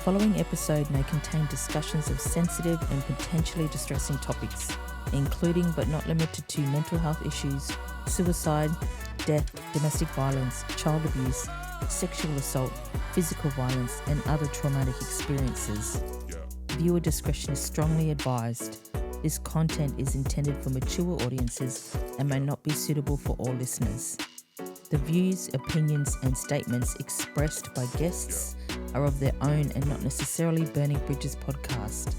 following episode may contain discussions of sensitive and potentially distressing topics, including but not limited to mental health issues, suicide, death, domestic violence, child abuse, sexual assault, physical violence, and other traumatic experiences. Viewer discretion is strongly advised. This content is intended for mature audiences and may not be suitable for all listeners. The views, opinions, and statements expressed by guests are of their own and not necessarily Burning Bridges podcast.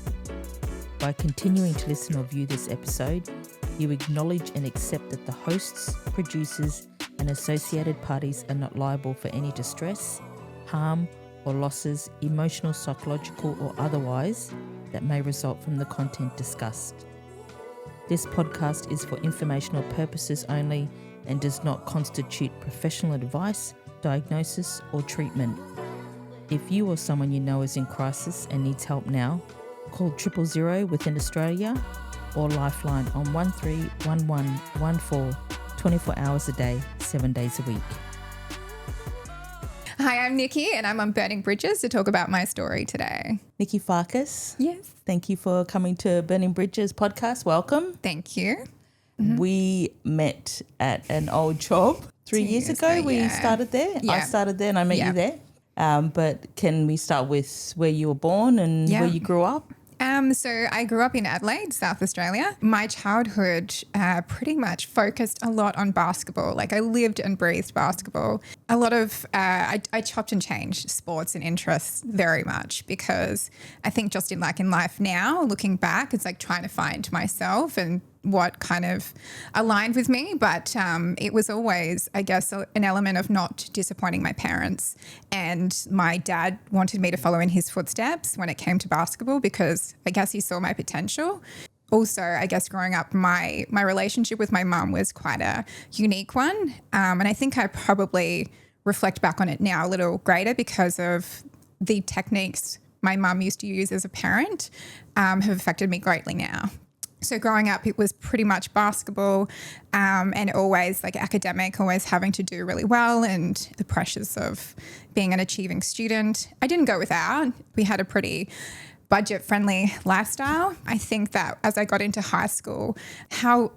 By continuing to listen or view this episode, you acknowledge and accept that the hosts, producers, and associated parties are not liable for any distress, harm, or losses, emotional, psychological, or otherwise, that may result from the content discussed. This podcast is for informational purposes only and does not constitute professional advice, diagnosis, or treatment. If you or someone you know is in crisis and needs help now, call 000 within Australia or Lifeline on 131114 24 hours a day, 7 days a week. Hi, I'm Nikki and I'm on Burning Bridges to talk about my story today. Nikki Farkas. Yes. Thank you for coming to Burning Bridges podcast. Welcome. Thank you. We met at an old job 3 years ago. We started there. Yeah. I started there and I met you there. But can we start with where you were born and where you grew up? So I grew up in Adelaide, South Australia. My childhood pretty much focused a lot on basketball. Like I lived and breathed basketball. A lot of, I chopped and changed sports and interests very much because I think just in life now, looking back, it's like trying to find myself and what kind of aligned with me. But it was always, I guess, an element of not disappointing my parents. And my dad wanted me to follow in his footsteps when it came to basketball because I guess he saw my potential. Also, I guess growing up, my relationship with my mum was quite a unique one. And I think I probably reflect back on it now a little greater because of the techniques my mum used to use as a parent have affected me greatly now. So growing up, it was pretty much basketball and always like academic, always having to do really well and the pressures of being an achieving student. I didn't go without. We had a pretty budget-friendly lifestyle. I think that as I got into high school, how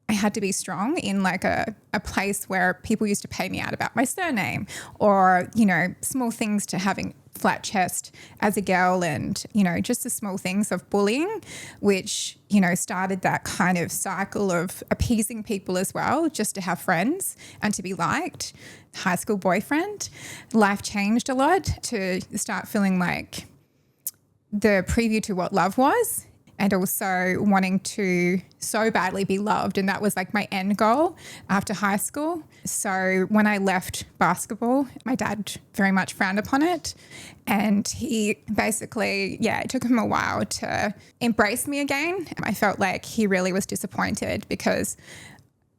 I had to be strong in like a place where people used to pay me out about my surname or, you know, small things to having flat chest as a girl and, you know, just the small things of bullying, which, you know, started that kind of cycle of appeasing people as well, just to have friends and to be liked. High school boyfriend. Life changed a lot to start feeling like the preview to what love was. And also wanting to so badly be loved. And that was like my end goal after high school. So when I left basketball, my dad very much frowned upon it. And he basically, it took him a while to embrace me again. I felt like he really was disappointed because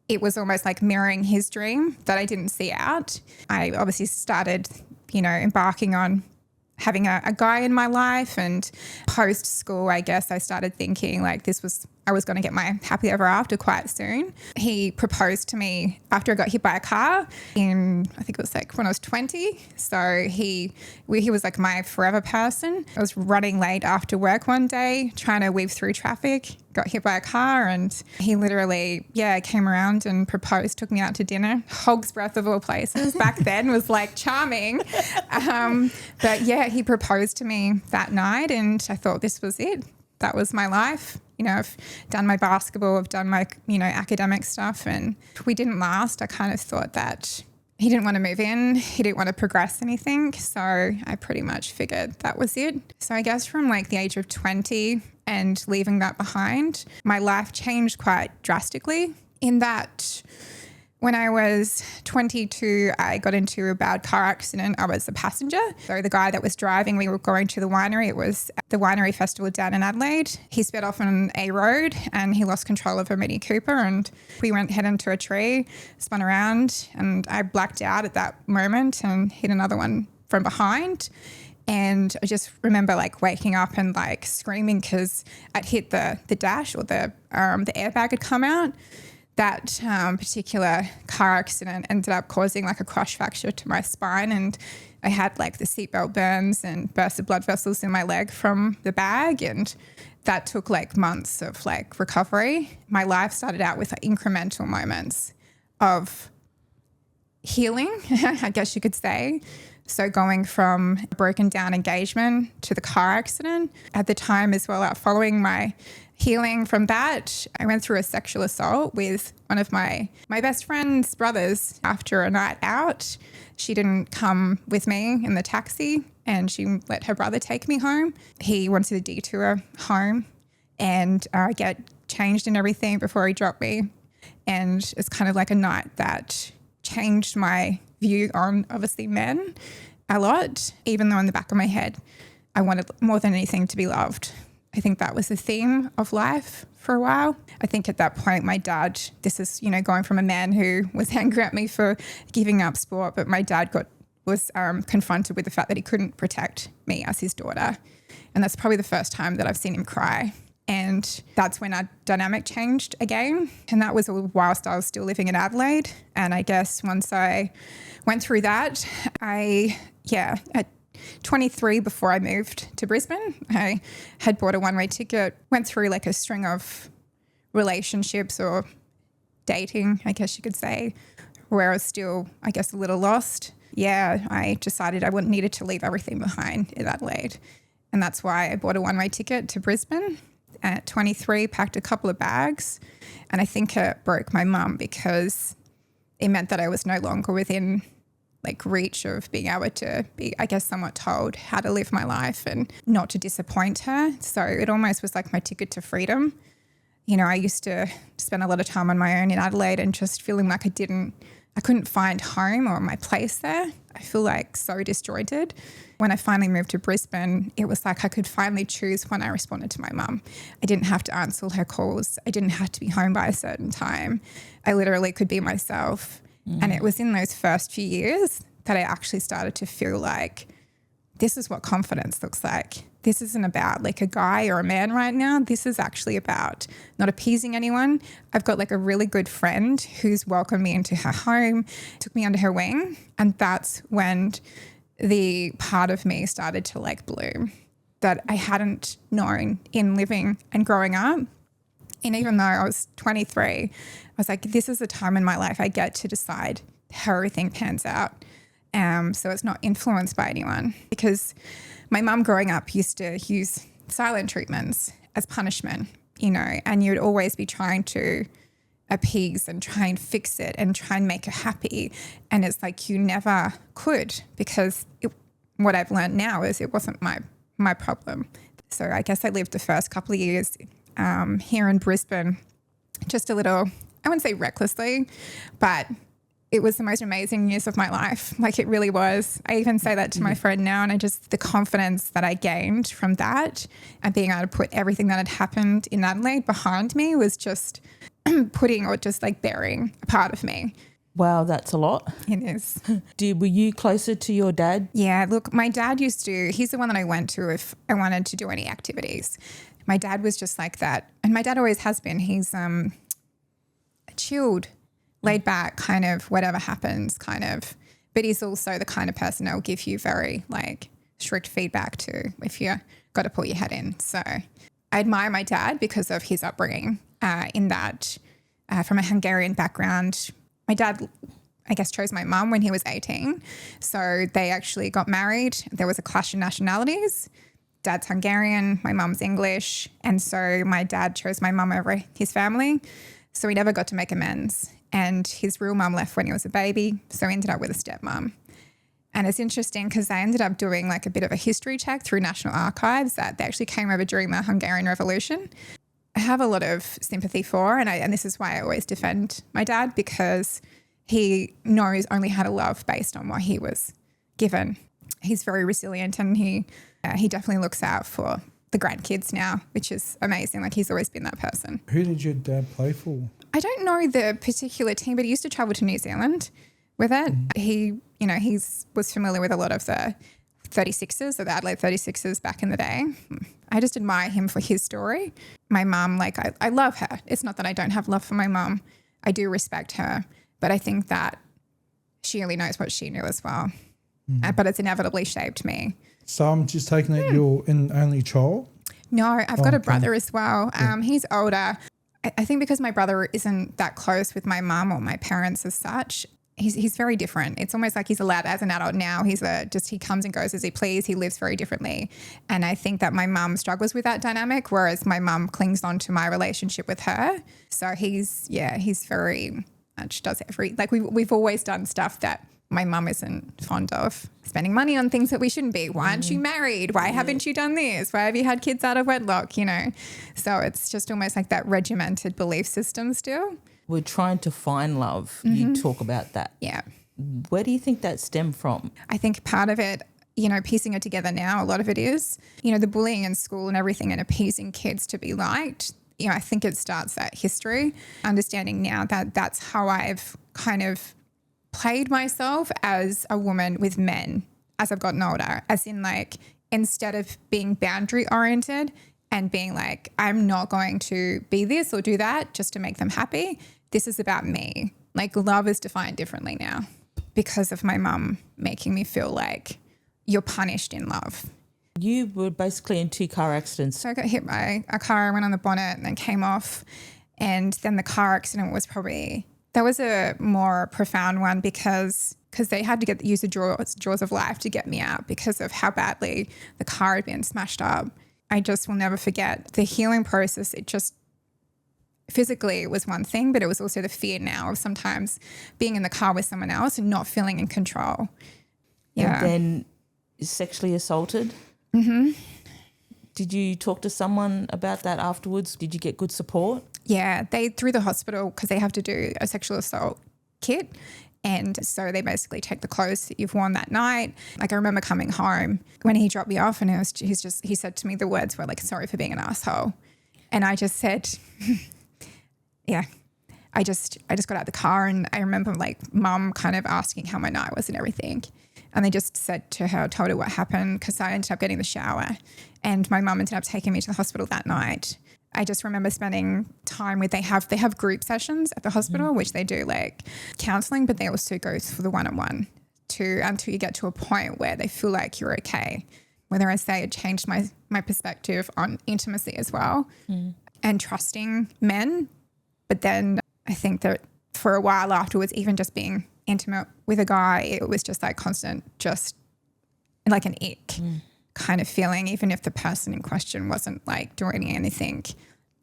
it was almost like mirroring his dream that I didn't see out. I obviously started, you know, embarking on having a guy in my life, and post school, I guess I started thinking like I was going to get my happily ever after quite soon. He proposed to me after I got hit by a car I think it was like when I was 20. So he was like my forever person. I was running late after work one day, trying to weave through traffic, got hit by a car, and he literally, came around and proposed, took me out to dinner. Hog's breath of all places back then was like charming. But he proposed to me that night and I thought this was it. That was my life. You know, I've done my basketball, I've done my, you know, academic stuff, and we didn't last. I kind of thought that he didn't want to move in. He didn't want to progress anything. So I pretty much figured that was it. So I guess from like the age of 20 and leaving that behind, my life changed quite drastically in that when I was 22, I got into a bad car accident. I was the passenger. So the guy that was driving, we were going to the winery. It was the winery festival down in Adelaide. He sped off on a road and he lost control of a Mini Cooper and we went head into a tree, spun around, and I blacked out at that moment and hit another one from behind. And I just remember like waking up and like screaming because I'd hit the dash or the airbag had come out. That particular car accident ended up causing like a crush fracture to my spine, and I had like the seatbelt burns and burst of blood vessels in my leg from the bag, and that took like months of like recovery. My life started out with like incremental moments of healing, I guess you could say. So going from a broken down engagement to the car accident at the time as well, following my healing from that, I went through a sexual assault with one of my best friend's brothers after a night out. She didn't come with me in the taxi and she let her brother take me home. He wanted a detour home and get changed and everything before he dropped me. And it's kind of like a night that changed my view on obviously men a lot, even though in the back of my head, I wanted more than anything to be loved. I think that was the theme of life for a while. I think at that point, my dad, this is, going from a man who was angry at me for giving up sport, but my dad was confronted with the fact that he couldn't protect me as his daughter. And that's probably the first time that I've seen him cry. And that's when our dynamic changed again. And that was whilst I was still living in Adelaide. And I guess once I went through that, at 23, before I moved to Brisbane, I had bought a one-way ticket, went through like a string of relationships or dating, I guess you could say, where I was still, I guess, a little lost. Yeah, I decided I needed to leave everything behind in Adelaide. And that's why I bought a one-way ticket to Brisbane. At 23, packed a couple of bags, and I think it broke my mum because it meant that I was no longer within like reach of being able to be, I guess, somewhat told how to live my life and not to disappoint her. So it almost was like my ticket to freedom. I used to spend a lot of time on my own in Adelaide and just feeling like I couldn't find home or my place there. I feel like so disjointed. When I finally moved to Brisbane, it was like I could finally choose when I responded to my mum. I didn't have to answer her calls. I didn't have to be home by a certain time. I literally could be myself. And it was in those first few years that I actually started to feel like this is what confidence looks like. This isn't about like a guy or a man right now. This is actually about not appeasing anyone. I've got like a really good friend who's welcomed me into her home, took me under her wing. And that's when the part of me started to like bloom that I hadn't known in living and growing up. And even though I was 23, I was like, this is a time in my life I get to decide how everything pans out. So it's not influenced by anyone, because my mum growing up used to use silent treatments as punishment, and you'd always be trying to appease and try and fix it and try and make her happy. And it's like you never could, because what I've learned now is it wasn't my problem. So I guess I lived the first couple of years here in Brisbane just a little, I wouldn't say recklessly, but it was the most amazing years of my life. Like it really was. I even say that to my friend now, and the confidence that I gained from that and being able to put everything that had happened in Adelaide behind me was just burying a part of me. Wow, that's a lot. It is. Were you closer to your dad? Yeah, look, my dad he's the one that I went to if I wanted to do any activities. My dad was just like that. And my dad always has been. He's a chilled, laid back, kind of whatever happens kind of. But he's also the kind of person that will give you very like strict feedback to if you got to put your head in. So I admire my dad because of his upbringing in that from a Hungarian background. My dad, I guess, chose my mum when he was 18. So they actually got married. There was a clash of nationalities. Dad's Hungarian, my mum's English. And so my dad chose my mum over his family. So he never got to make amends. And his real mum left when he was a baby. So he ended up with a stepmom. And it's interesting because I ended up doing like a bit of a history check through National Archives that they actually came over during the Hungarian Revolution. I have a lot of sympathy for, and this is why I always defend my dad, because he knows only how to love based on what he was given. He's very resilient, and he definitely looks out for the grandkids now, which is amazing. Like he's always been that person. Who did your dad play for? I don't know the particular team, but he used to travel to New Zealand with it. He was familiar with a lot of the 36ers, or the Adelaide 36ers back in the day. I just admire him for his story. My mum, I love her. It's not that I don't have love for my mum. I do respect her. But I think that she only knows what she knew as well. But it's inevitably shaped me. So I'm just taking it you're an only child? No, I've got a Okay. brother as well. He's older. I think because my brother isn't that close with my mum or my parents as such, he's very different. It's almost like he's allowed as an adult now. He comes and goes as he please. He lives very differently. And I think that my mum struggles with that dynamic, whereas my mum clings on to my relationship with her. So he's very much does we've always done stuff that my mum isn't fond of. Spending money on things that we shouldn't be. Why aren't you married? Why haven't you done this? Why have you had kids out of wedlock? You know? So it's just almost like that regimented belief system still. We're trying to find love. You talk about that. Yeah. Where do you think that stemmed from? I think part of it, piecing it together now, a lot of it is, the bullying in school and everything and appeasing kids to be liked. I think it starts that history. Understanding now that that's how I've kind of played myself as a woman with men as I've gotten older, as in instead of being boundary oriented and being like, I'm not going to be this or do that just to make them happy. This is about me. Love is defined differently now because of my mum making me feel like you're punished in love. You were basically in 2 car accidents. So I got hit by a car, I went on the bonnet and then came off. And then the car accident was that was a more profound one because they had to use the jaws of life to get me out because of how badly the car had been smashed up. I just will never forget the healing process. It just physically it was one thing, but it was also the fear now of sometimes being in the car with someone else and not feeling in control. Yeah. And then sexually assaulted. Mm-hmm. Did you talk to someone about that afterwards? Did you get good support? Yeah, through the hospital because they have to do a sexual assault kit. And so they basically take the clothes that you've worn that night. I remember coming home when he dropped me off and he said to me the words were sorry for being an asshole. And I just said, yeah, I just got out of the car and I remember mum kind of asking how my night was and everything. And they just told her what happened because I ended up getting the shower and my mum ended up taking me to the hospital that night. I just remember spending time with, they have group sessions at the hospital, which they do counselling, but they also go for the one-on-one until you get to a point where they feel like you're okay. Whether I say it changed my perspective on intimacy as well and trusting men. But then I think that for a while afterwards, even just being intimate with a guy, it was just constant, just like an ick kind of feeling, even if the person in question wasn't doing anything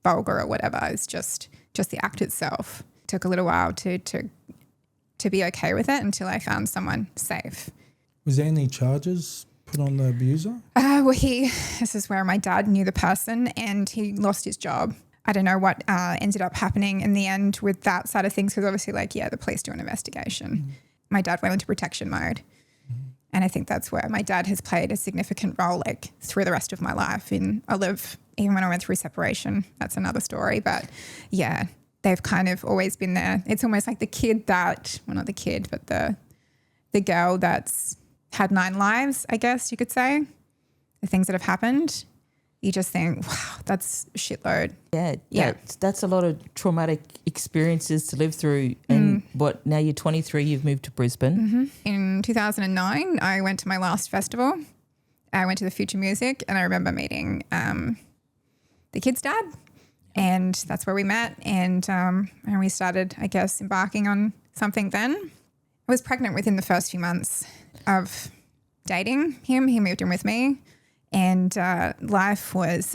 vulgar or whatever. It was just the act itself. It took a little while to be okay with it until I found someone safe. Was there any charges put on the abuser? This is where my dad knew the person and he lost his job. I don't know what ended up happening in the end with that side of things because obviously the police do an investigation. My dad went into protection mode. And I think that's where my dad has played a significant role through the rest of my life. Even when I went through separation, that's another story. But yeah, they've kind of always been there. It's almost like the kid not the kid, but the girl that's had 9 lives, I guess you could say. The things that have happened, you just think, wow, that's a shitload. Yeah. That's a lot of traumatic experiences to live through. And now you're 23, you've moved to Brisbane. Mm-hmm. In 2009, I went to my last festival. I went to the Future Music and I remember meeting the kid's dad and that's where we met. And we started, I guess, embarking on something then. I was pregnant within the first few months of dating him. He moved in with me. And life was,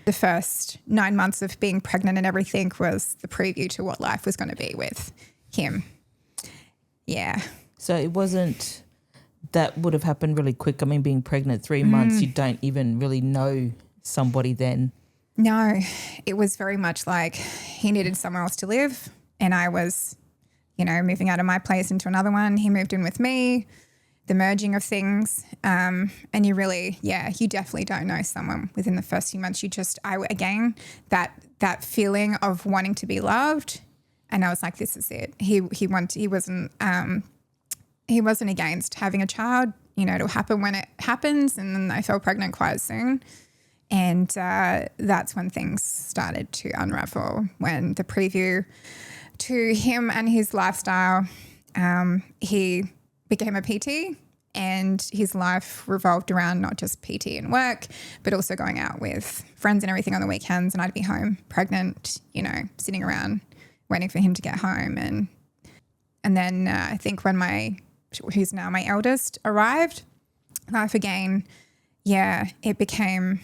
the first 9 months of being pregnant and everything was the preview to what life was going to be with him. Yeah. So it wasn't, that would have happened really quick. I mean, being pregnant 3 months, you don't even really know somebody then. No, it was very much he needed somewhere else to live and I was, moving out of my place into another one. He moved in with me. The merging of things, and you really, you definitely don't know someone within the first few months. That feeling of wanting to be loved, and I was like, this is it. He wasn't against having a child. It'll happen when it happens, and then I fell pregnant quite soon, and that's when things started to unravel. When the preview to him and his lifestyle, he became a PT, and his life revolved around not just PT and work, but also going out with friends and everything on the weekends. And I'd be home pregnant, you know, sitting around waiting for him to get home. And then I think when who's now my eldest, arrived, life again, it became,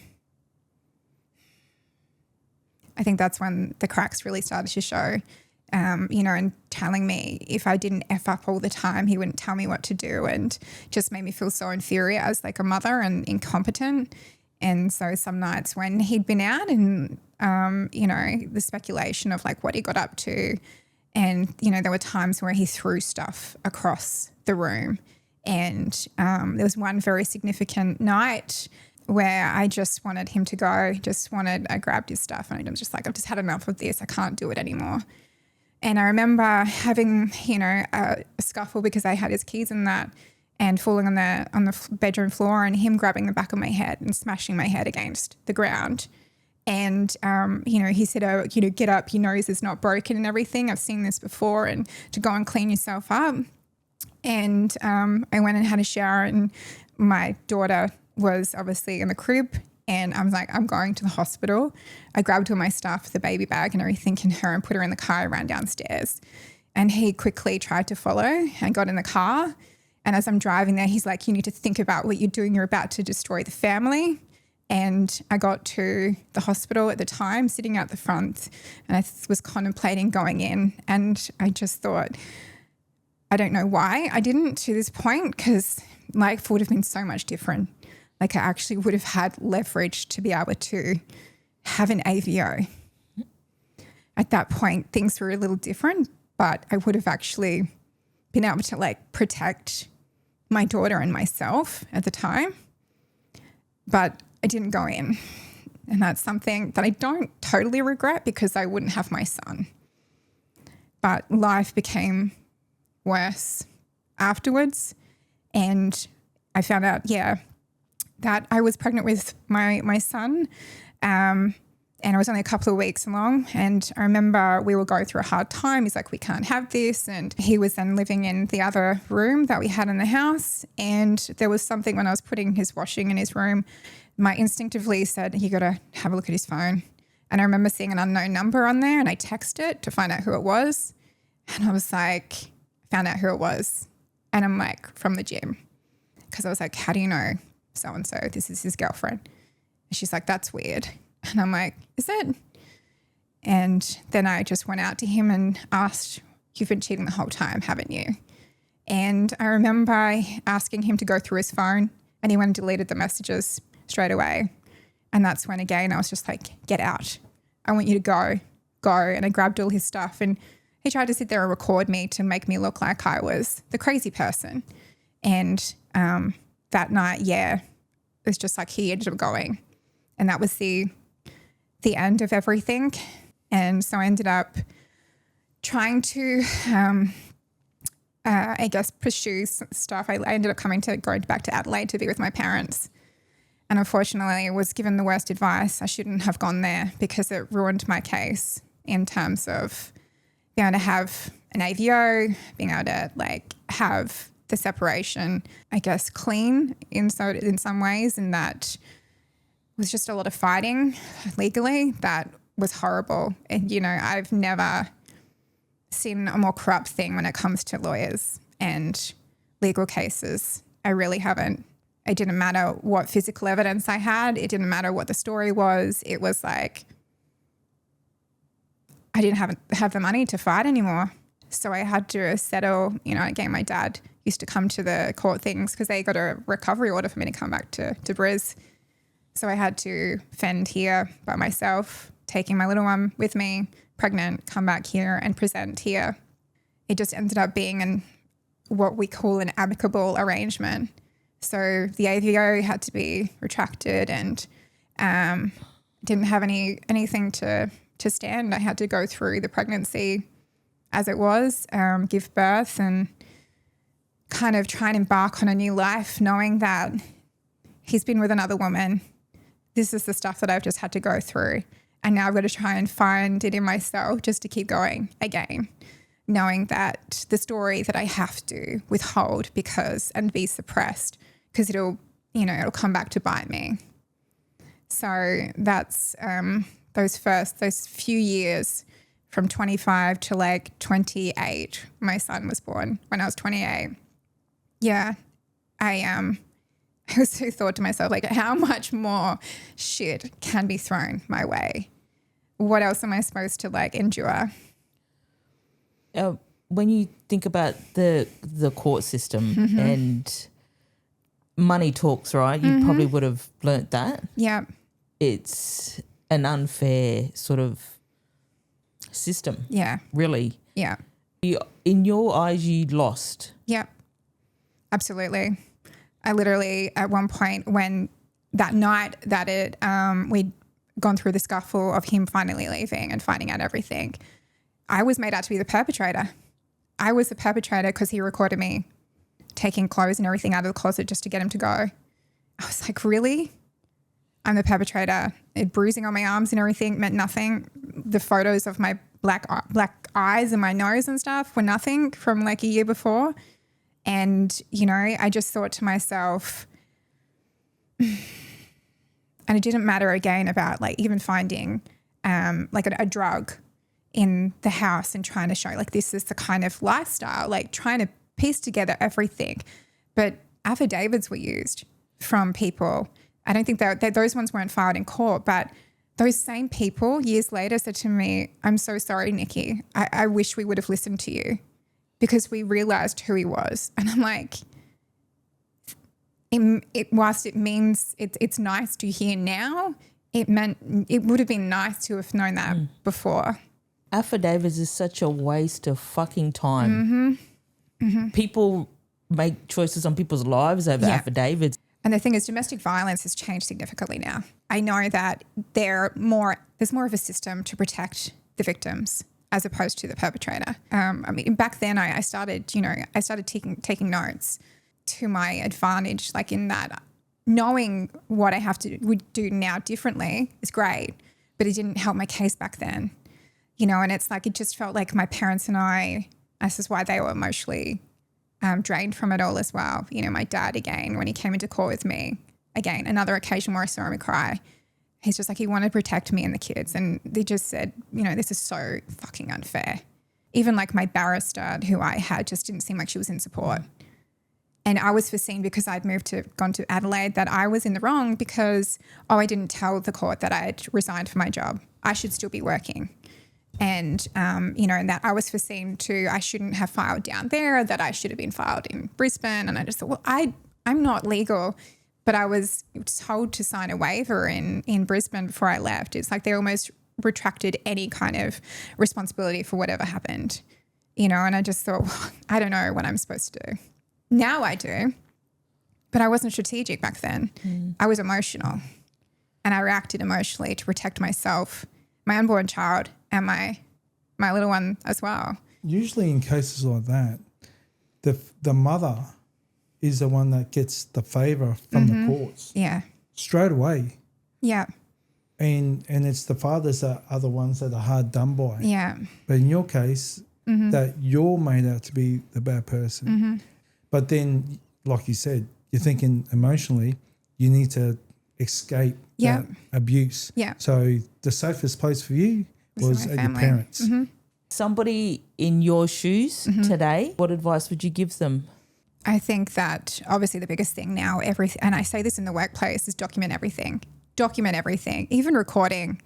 I think that's when the cracks really started to show, you know, and telling me if I didn't F up all the time, he wouldn't tell me what to do, and just made me feel so inferior as like a mother and incompetent. And so some nights when he'd been out and, you know, the speculation of like what he got up to, and, you know, there were times where he threw stuff across the room. And there was one very significant night where I just wanted him to go, I grabbed his stuff and I was just like, I've just had enough of this. I can't do it anymore. And I remember having, you know, a scuffle because I had his keys in that, and falling on the bedroom floor, and him grabbing the back of my head and smashing my head against the ground. And, you know, he said, oh, you know, get up, your nose is not broken and everything. I've seen this before, and to go and clean yourself up. And I went and had a shower, and my daughter was obviously in the crib, and I was like, I'm going to the hospital. I grabbed all my stuff, the baby bag and everything in her, and put her in the car. I ran downstairs, and he quickly tried to follow and got in the car. And as I'm driving there, he's like, you need to think about what you're doing. You're about to destroy the family. And I got to the hospital at the time, sitting out the front, and I was contemplating going in. And I just thought, I don't know why I didn't to this point, because life would have been so much different. Like I actually would have had leverage to be able to have an AVO. At that point, things were a little different, but I would have actually been able to like protect my daughter and myself at the time. But I didn't go in. And that's something that I don't totally regret, because I wouldn't have my son. But life became worse afterwards. And I found out, that I was pregnant with my son. And I was only a couple of weeks along. And I remember we were going through a hard time. He's like, we can't have this. And he was then living in the other room that we had in the house. And there was something when I was putting his washing in his room, my instinctively said, you got to have a look at his phone. And I remember seeing an unknown number on there, and I texted it to find out who it was. And I was like, found out who it was. And I'm like, from the gym. Because I was like, how do you know so-and-so? This is his girlfriend. And she's like, that's weird. And I'm like, is it? And then I just went out to him and asked, you've been cheating the whole time, haven't you? And I remember asking him to go through his phone, and he went and deleted the messages straight away. And that's when, again, I was just like, get out. I want you to go. And I grabbed all his stuff, and he tried to sit there and record me to make me look like I was the crazy person. And that night, it was just like he ended up going. And that was the end of everything. And so I ended up trying to, I guess, pursue stuff. I ended up going back to Adelaide to be with my parents. And unfortunately, I was given the worst advice. I shouldn't have gone there, because it ruined my case in terms of being able to have an AVO, being able to like have the separation, I guess, clean in some ways, and that was just a lot of fighting legally that was horrible. And, you know, I've never seen a more corrupt thing when it comes to lawyers and legal cases. I really haven't. It didn't matter what physical evidence I had. It didn't matter what the story was. It was like I didn't have the money to fight anymore. So I had to settle, you know, again, my dad used to come to the court things because they got a recovery order for me to come back to Bris. So I had to fend here by myself, taking my little one with me, pregnant, come back here and present here. It just ended up being what we call an amicable arrangement. So the AVO had to be retracted, and didn't have anything to stand. I had to go through the pregnancy as it was, give birth, and kind of try and embark on a new life, knowing that he's been with another woman. This is the stuff that I've just had to go through. And now I've got to try and find it in myself just to keep going again, knowing that the story that I have to withhold and be suppressed because it'll come back to bite me. So that's those few years from 25 to like 28. My son was born when I was 28. Yeah, I also thought to myself, like, how much more shit can be thrown my way? What else am I supposed to like endure? When you think about the court system and money talks, right? You probably would have learnt that. Yeah. It's an unfair sort of system. Yeah. Really. Yeah. In your eyes, you lost. Yeah. Absolutely. I literally, at one point when that night that we'd gone through the scuffle of him finally leaving and finding out everything, I was made out to be the perpetrator. I was the perpetrator because he recorded me taking clothes and everything out of the closet just to get him to go. I was like, really? I'm the perpetrator. It bruising on my arms and everything meant nothing. The photos of my black eyes and my nose and stuff were nothing from like a year before. And, I just thought to myself, and it didn't matter again about like even finding like a drug in the house and trying to show like this is the kind of lifestyle, like trying to piece together everything. But affidavits were used from people. I don't think that those ones weren't filed in court, but those same people years later said to me, I'm so sorry, Nikki. I wish we would have listened to you because we realized who he was. And I'm like, whilst it means it's nice to hear now, it would have been nice to have known that before. Affidavits is such a waste of fucking time. People make choices on people's lives over affidavits. And the thing is, domestic violence has changed significantly now. I know that there's more of a system to protect the victims as opposed to the perpetrator. Back then I started taking notes to my advantage, like in that knowing what I would do now differently is great, but it didn't help my case back then, and it's like, it just felt like my parents and I, this is why they were emotionally drained from it all as well. My dad, again, when he came into court with me, again, another occasion where I saw him cry, he's just like, he wanted to protect me and the kids. And they just said, this is so fucking unfair. Even like my barrister who I had just didn't seem like she was in support. And I was foreseen because I'd gone to Adelaide that I was in the wrong because, I didn't tell the court that I had resigned from my job. I should still be working. And, and that I was foreseen I shouldn't have filed down there, that I should have been filed in Brisbane. And I just thought, well, I'm not legal, but I was told to sign a waiver in Brisbane before I left. It's like they almost retracted any kind of responsibility for whatever happened, and I just thought, well, I don't know what I'm supposed to do. Now I do, but I wasn't strategic back then. I was emotional and I reacted emotionally to protect myself, my unborn child, and my little one as well. Usually in cases like that, the mother is the one that gets the favour from the courts. Yeah. Straight away. Yeah. And it's the fathers that are the ones that are hard done by. Yeah. But in your case, that you're made out to be the bad person. But then, like you said, you're thinking emotionally, you need to escape that abuse. Yeah. So the safest place for you was at your parents. Somebody in your shoes today, what advice would you give them? I think that obviously the biggest thing now, and I say this in the workplace, is document everything. Document everything, even recording.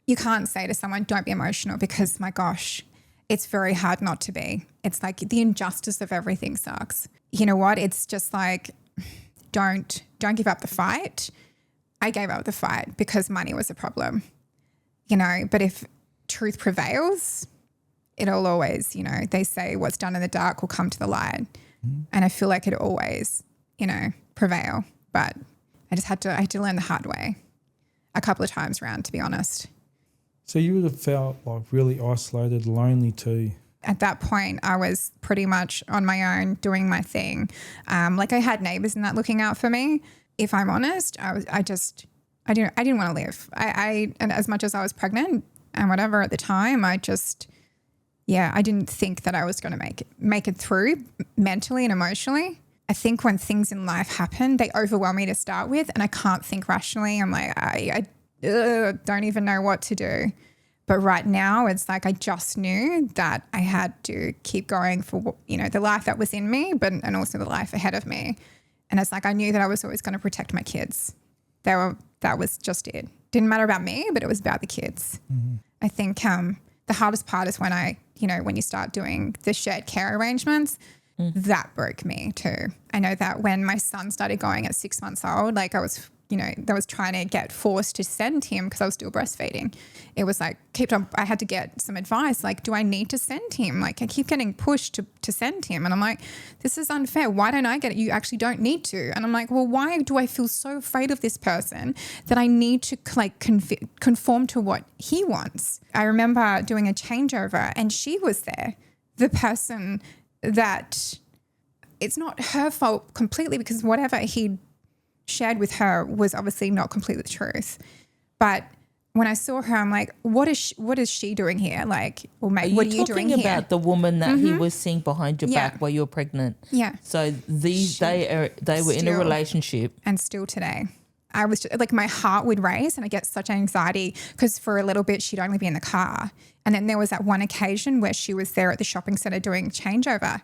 You can't say to someone, don't be emotional, because my gosh, it's very hard not to be. It's like the injustice of everything sucks. You know what? It's just like, don't give up the fight. I gave up the fight because money was a problem, but if truth prevails, it'll always, they say what's done in the dark will come to the light. And I feel like it always, prevail. But I had to learn the hard way a couple of times around, to be honest. So you would have felt like really isolated, lonely too. At that point, I was pretty much on my own doing my thing. Like I had neighbours and that looking out for me. If I'm honest, I I didn't want to live. And as much as I was pregnant and whatever at the time, I didn't think that I was going to make it through mentally and emotionally. I think when things in life happen, they overwhelm me to start with, and I can't think rationally. I'm like, I don't even know what to do. But right now, it's like I just knew that I had to keep going for, the life that was in me, and also the life ahead of me. And it's like I knew that I was always going to protect my kids. That was just it. Didn't matter about me, but it was about the kids. Mm-hmm. I think the hardest part is when when you start doing the shared care arrangements, that broke me too. I know that when my son started going at 6 months old, like I was trying to get forced to send him because I was still breastfeeding. It was like, I had to get some advice. Like, do I need to send him? Like I keep getting pushed to send him. And I'm like, this is unfair. Why don't I get it? You actually don't need to. And I'm like, well, why do I feel so afraid of this person that I need to conform to what he wants? I remember doing a changeover and she was there, the person that it's not her fault completely, because whatever he shared with her was obviously not completely the truth. But when I saw her, I'm like, what is she doing here? Like, well, mate, what are you doing here? Talking about the woman that he was seeing behind your back while you were pregnant. Yeah. So they were in a relationship. And still today. I was just, like, my heart would race and I get such anxiety because for a little bit she'd only be in the car. And then there was that one occasion where she was there at the shopping centre doing changeover.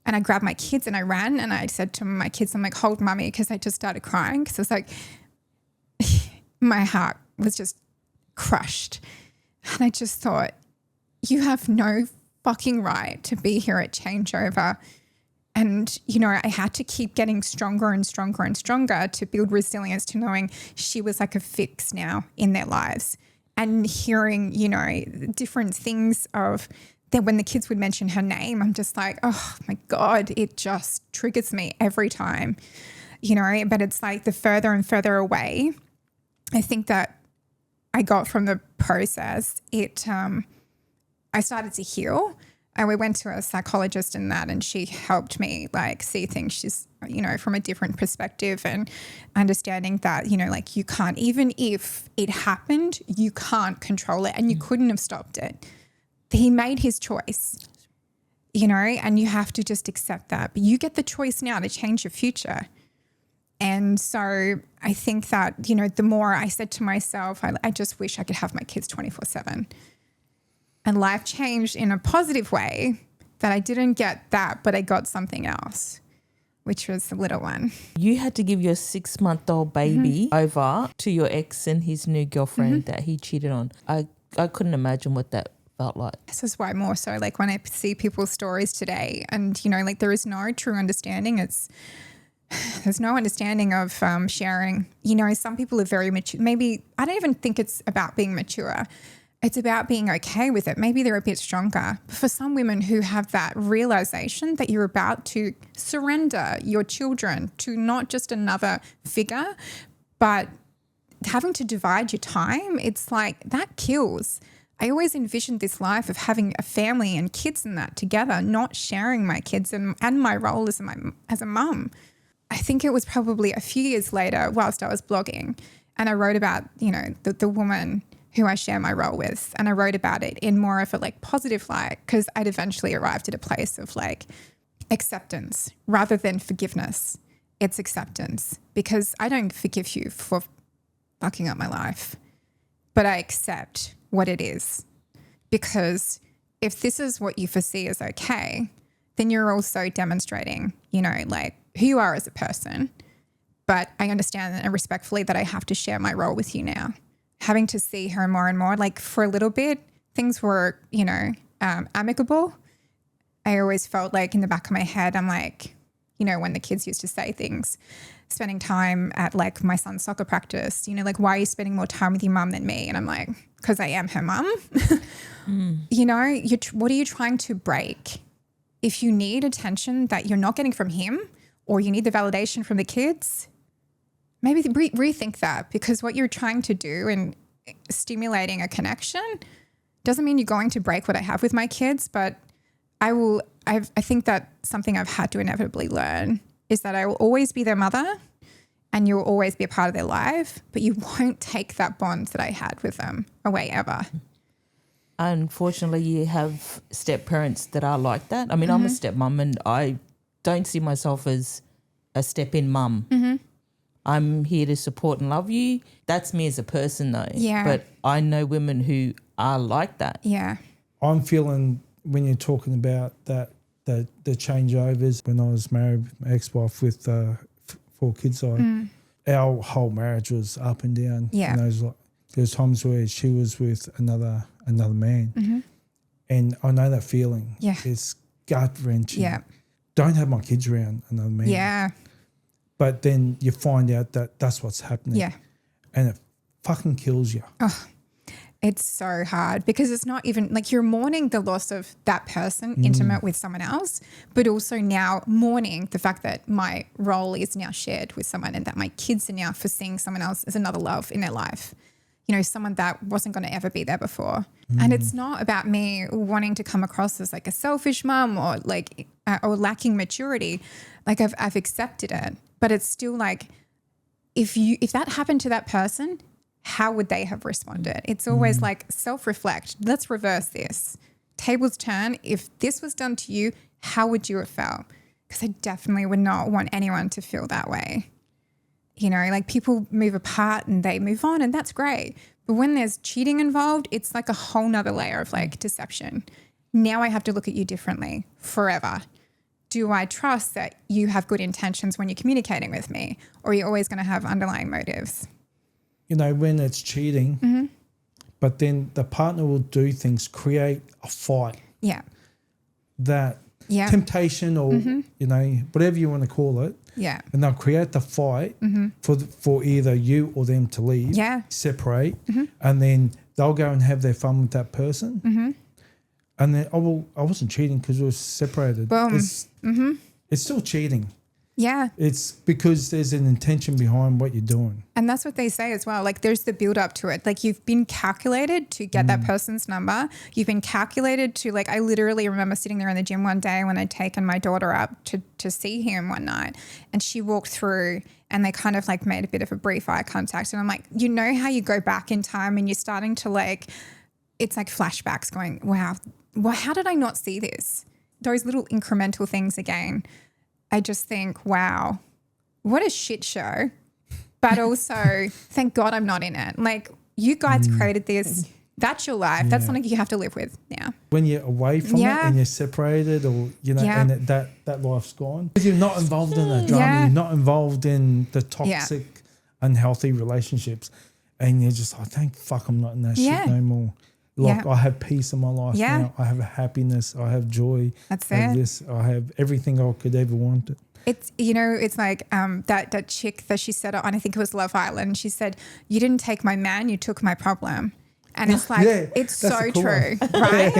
And I grabbed my kids and I ran and I said to my kids, I'm like, hold mummy, because I just started crying because it's like my heart was just crushed. And I just thought, you have no fucking right to be here at changeover. And, I had to keep getting stronger and stronger and stronger to build resilience to knowing she was like a fix now in their lives. And hearing, different things of then when the kids would mention her name, I'm just like, oh my God, it just triggers me every time, but it's like the further and further away I think that I got from the process, I started to heal. And we went to a psychologist and she helped me like see things she's, from a different perspective and understanding that, like you can't, even if it happened, you can't control it and you couldn't have stopped it. He made his choice, and you have to just accept that. But you get the choice now to change your future. And so I think that, the more I said to myself, I just wish I could have my kids 24/7. And life changed in a positive way that I didn't get that, but I got something else, which was the little one. You had to give your 6-month-old baby over to your ex and his new girlfriend that he cheated on. I couldn't imagine what that felt like. This is why more so like when I see people's stories today and, like there is no true understanding. There's no understanding of sharing. Some people are very mature. Maybe I don't even think it's about being mature. It's about being okay with it. Maybe they're a bit stronger. But for some women who have that realization that you're about to surrender your children to not just another figure, but having to divide your time, it's like that kills. I always envisioned this life of having a family and kids and that together, not sharing my kids and my role as a mum. I think it was probably a few years later whilst I was blogging and I wrote about, the woman who I share my role with. And I wrote about it in more of a like positive light because I'd eventually arrived at a place of like acceptance rather than forgiveness. It's acceptance because I don't forgive you for fucking up my life, but I accept what it is. Because if this is what you foresee as okay, then you're also demonstrating, like who you are as a person. But I understand and respectfully that I have to share my role with you now. Having to see her more and more, like for a little bit, things were, amicable. I always felt like in the back of my head, I'm like, when the kids used to say things, spending time at like my son's soccer practice, like, why are you spending more time with your mum than me? And I'm like, because I am her mum. What are you trying to break? If you need attention that you're not getting from him or you need the validation from the kids, maybe rethink that, because what you're trying to do in stimulating a connection doesn't mean you're going to break what I have with my kids, but I think that something I've had to inevitably learn is that I will always be their mother and you'll always be a part of their life, but you won't take that bond that I had with them away ever. Unfortunately, you have step parents that are like that. I mean, I'm a stepmom and I don't see myself as a step-in mum. I'm here to support and love you. That's me as a person though. Yeah. But I know women who are like that. Yeah. I'm feeling when you're talking about that, the changeovers, when I was married, my ex-wife with 4 kids, our whole marriage was up and down. Yeah. You know, there was times where she was with another man. And I know that feeling. Yeah. It's gut-wrenching. Yeah. Don't have my kids around another man. Yeah. But then you find out that that's what's happening. Yeah. And it fucking kills you. Oh, it's so hard because it's not even like you're mourning the loss of that person intimate with someone else, but also now mourning the fact that my role is now shared with someone and that my kids are now foreseeing someone else as another love in their life. You know, someone that wasn't going to ever be there before. And it's not about me wanting to come across as like a selfish mum or like or lacking maturity. Like I've accepted it, but it's still like if that happened to that person, how would they have responded? It's always like self-reflect. Let's reverse this. Tables turn. If this was done to you, how would you have felt? Because I definitely would not want anyone to feel that way. You know, like people move apart and they move on and that's great. But when there's cheating involved, it's like a whole nother layer of like deception. Now I have to look at you differently forever. Do I trust that you have good intentions when you're communicating with me, or are you always going to have underlying motives? You know, when it's cheating, but then the partner will do things, create a fight. Yeah. That Yeah. temptation or, you know, whatever you want to call it. Yeah. And they'll create the fight for either you or them to leave, Yeah. separate, and then they'll go and have their fun with that person. And then, oh, well, I wasn't cheating because we were separated. Boom. It's still cheating. Yeah. It's because there's an intention behind what you're doing. And that's what they say as well. Like there's the build up to it. Like you've been calculated to get that person's number. You've been calculated to like, I literally remember sitting there in the gym one day when I'd taken my daughter up to see him one night, and she walked through and they kind of like made a bit of a brief eye contact. And I'm like, you know how you go back in time and you're starting to like, it's like flashbacks going, wow, well, how did I not see this? Those little incremental things again. I just think, wow, what a shit show. But also, thank God I'm not in it. Like, you guys created this. That's your life. That's something you have to live with now. When you're away from it and you're separated or, you know, and that life's gone. Because you're not involved in the drama. You're not involved in the toxic, unhealthy relationships. And you're just like, thank fuck I'm not in that shit no more. Like I have peace in my life now. I have happiness. I have joy. That's I have it. this. I have everything I could ever want. It's, you know, it's like that chick that she said on, I think it was Love Island. She said, you didn't take my man, you took my problem. And it's like, it's so cool true, right?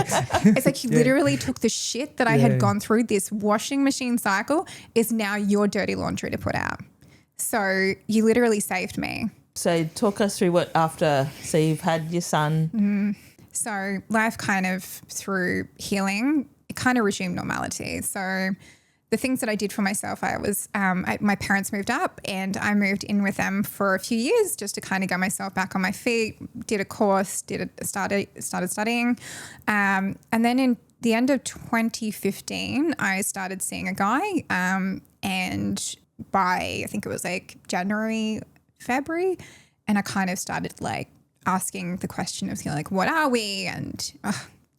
It's like you literally took the shit that I had gone through, this washing machine cycle is now your dirty laundry to put out. So you literally saved me. So talk us through what after, so you've had your son. So life kind of through healing, it kind of resumed normality. So the things that I did for myself, my parents moved up and I moved in with them for a few years just to kind of get myself back on my feet, did a course, started studying. And then in the end of 2015, I started seeing a guy. And by, I think it was like January, February, and I kind of started like asking the question of, you know, like, what are we? And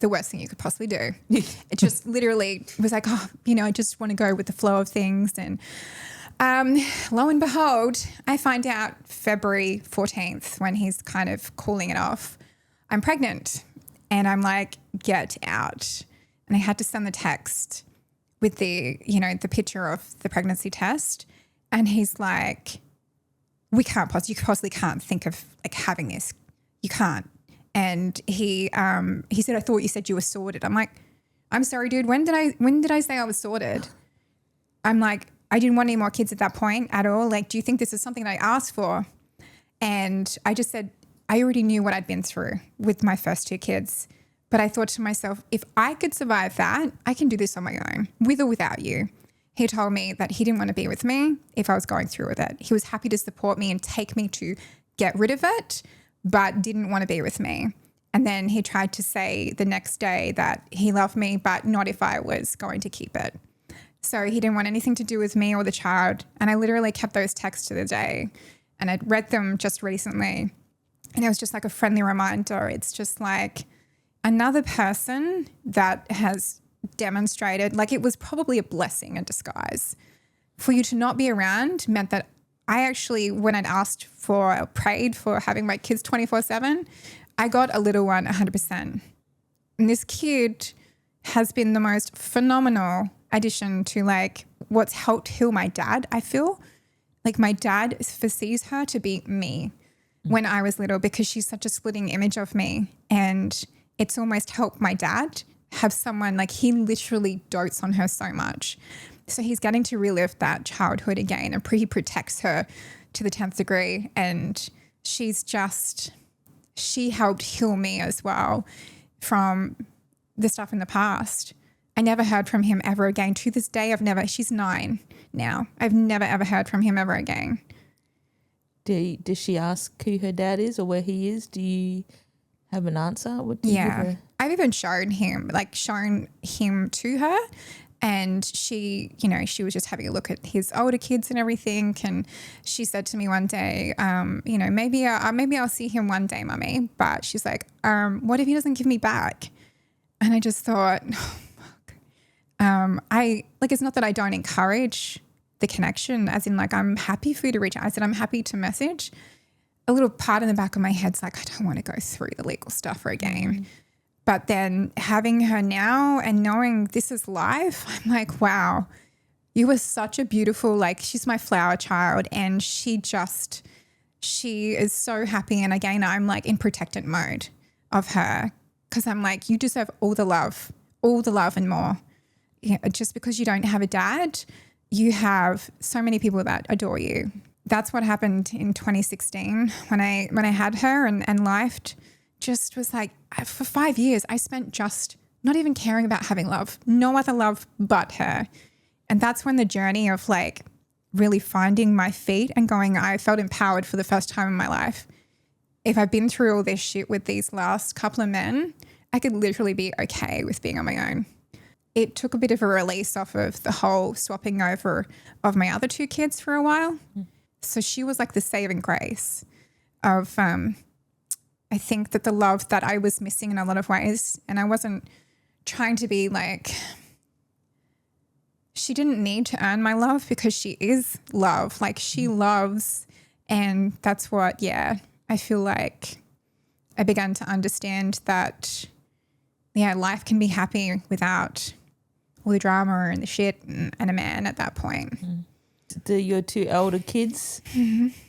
the worst thing you could possibly do. It just literally was like, oh, you know, I just want to go with the flow of things. And lo and behold, I find out February 14th when he's kind of cooling it off, I'm pregnant. And I'm like, get out. And I had to send the text with the, you know, the picture of the pregnancy test. And he's like, you possibly can't think of like having this. You can't. And he said, I thought you said you were sorted. I'm like, I'm sorry, dude. When did I say I was sorted? I'm like, I didn't want any more kids at that point at all. Like, do you think this is something that I asked for? And I just said, I already knew what I'd been through with my first 2 kids. But I thought to myself, if I could survive that, I can do this on my own, with or without you. He told me that he didn't want to be with me if I was going through with it. He was happy to support me and take me to get rid of it, but didn't want to be with me. And then he tried to say the next day that he loved me, but not if I was going to keep it. So he didn't want anything to do with me or the child. And I literally kept those texts to the day. And I'd read them just recently. And it was just like a friendly reminder. It's just like another person that has demonstrated, like it was probably a blessing in disguise. For you to not be around meant that I actually, when I'd asked for, prayed for having my kids 24/7, I got a little one 100%. And this kid has been the most phenomenal addition to like what's helped heal my dad, I feel. Like my dad foresees her to be me when I was little because she's such a splitting image of me. And it's almost helped my dad have someone, like he literally dotes on her so much. So he's getting to relive that childhood again, and he protects her to the 10th degree. And she helped heal me as well from the stuff in the past. I never heard from him ever again. To this day, she's 9 now. I've never, ever heard from him ever again. Does she ask who her dad is or where he is? Do you have an answer? What do you give her? I've even shown him to her, and she was just having a look at his older kids and everything. And she said to me one day, maybe I'll see him one day, Mummy. But she's like, what if he doesn't give me back? And I just thought, it's not that I don't encourage the connection, as in like I'm happy for you to reach out. I said I'm happy to message. A little part in the back of my head's like, I don't want to go through the legal stuff again. Mm-hmm. But then having her now and knowing this is life, I'm like, wow, you were such a beautiful, like she's my flower child, and she is so happy. And again, I'm like in protectant mode of her because I'm like, you deserve all the love and more. Yeah, just because you don't have a dad, you have so many people that adore you. That's what happened in 2016 when I had her, and life just was like, for 5 years, I spent just not even caring about having love, no other love but her. And that's when the journey of like really finding my feet and going, I felt empowered for the first time in my life. If I've been through all this shit with these last couple of men, I could literally be okay with being on my own. It took a bit of a release off of the whole swapping over of my other 2 kids for a while. So she was like the saving grace of, I think that the love that I was missing in a lot of ways, and I wasn't trying to be like, she didn't need to earn my love because she is love. Like she loves, and that's what, I feel like I began to understand that, life can be happy without all the drama and the shit and a man at that point. Your 2 elder kids,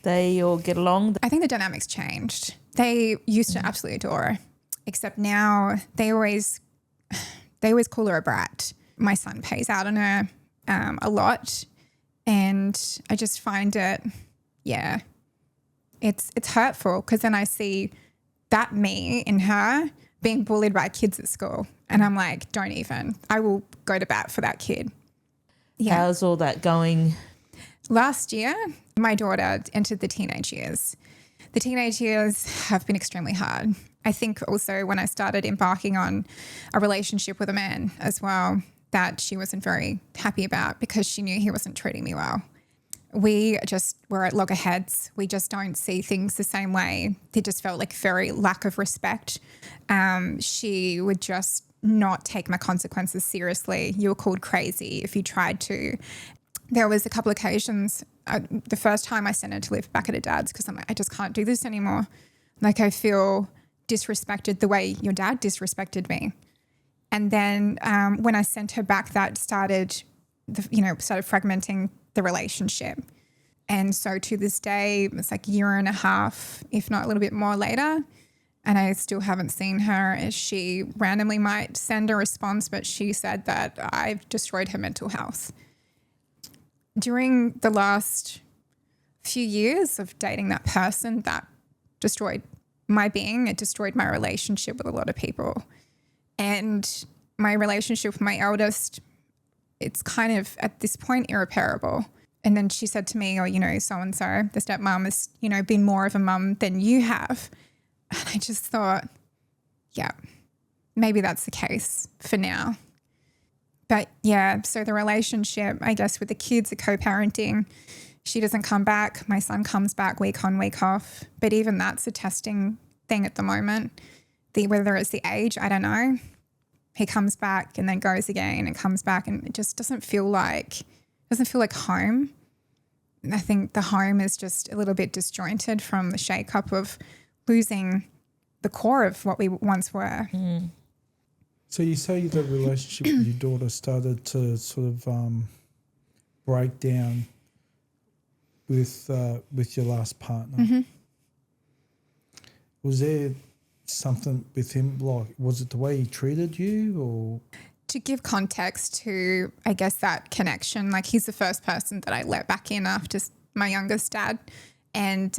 they all get along? I think the dynamics changed. They used to absolutely adore her, except now they always call her a brat. My son pays out on her a lot, and I just find it, it's hurtful because then I see that me in her being bullied by kids at school, and I'm like, don't even. I will go to bat for that kid. Yeah. How's all that going? Last year, my daughter entered the teenage years. The teenage years have been extremely hard. I think also when I started embarking on a relationship with a man as well, that she wasn't very happy about because she knew he wasn't treating me well. We just were at loggerheads. We just don't see things the same way. It just felt like very lack of respect. She would just not take my consequences seriously. You were called crazy if you tried to. There was a couple of occasions, the first time I sent her to live back at her dad's because I'm like, I just can't do this anymore. Like I feel disrespected the way your dad disrespected me. And then when I sent her back, that started fragmenting the relationship. And so to this day, it's like a year and a half, if not a little bit more later, and I still haven't seen her. She randomly might send a response, but she said that I've destroyed her mental health. During the last few years of dating that person, that destroyed my being. It destroyed my relationship with a lot of people. And my relationship with my eldest, it's kind of at this point irreparable. And then she said to me, oh, you know, so-and-so, the stepmom has, you know, been more of a mum than you have. And I just thought, yeah, maybe that's the case for now. But yeah, so the relationship, I guess, with the kids, the co-parenting, she doesn't come back. My son comes back week on, week off. But even that's a testing thing at the moment. Whether it's the age, I don't know. He comes back and then goes again and comes back, and it just doesn't feel like home. I think the home is just a little bit disjointed from the shake-up of losing the core of what we once were. Mm. So you say the relationship with your daughter started to sort of break down with your last partner. Mm-hmm. Was there something with him, like, was it the way he treated you, or? To give context to, I guess, that connection, like he's the first person that I let back in after my youngest dad. And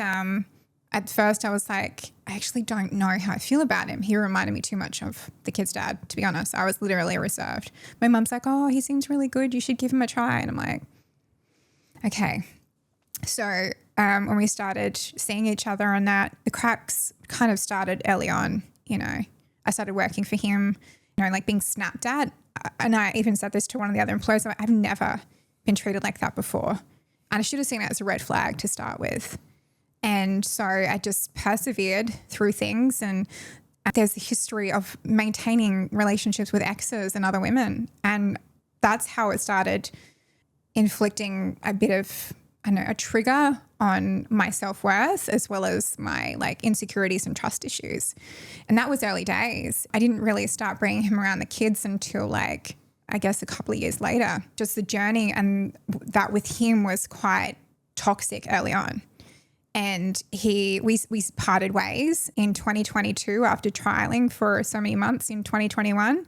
at first I was like, I actually don't know how I feel about him. He reminded me too much of the kid's dad, to be honest. I was literally reserved. My mum's like, oh, he seems really good. You should give him a try. And I'm like, okay. So when we started seeing each other and that, the cracks kind of started early on, you know. I started working for him, you know, like being snapped at. And I even said this to one of the other employees, I've never been treated like that before. And I should have seen it as a red flag to start with. And so I just persevered through things. And there's a history of maintaining relationships with exes and other women. And that's how it started inflicting a bit of, I don't know, a trigger on my self-worth as well as my like insecurities and trust issues. And that was early days. I didn't really start bringing him around the kids until like, I guess a couple of years later. Just the journey and that with him was quite toxic early on. And we parted ways in 2022 after trialing for so many months in 2021.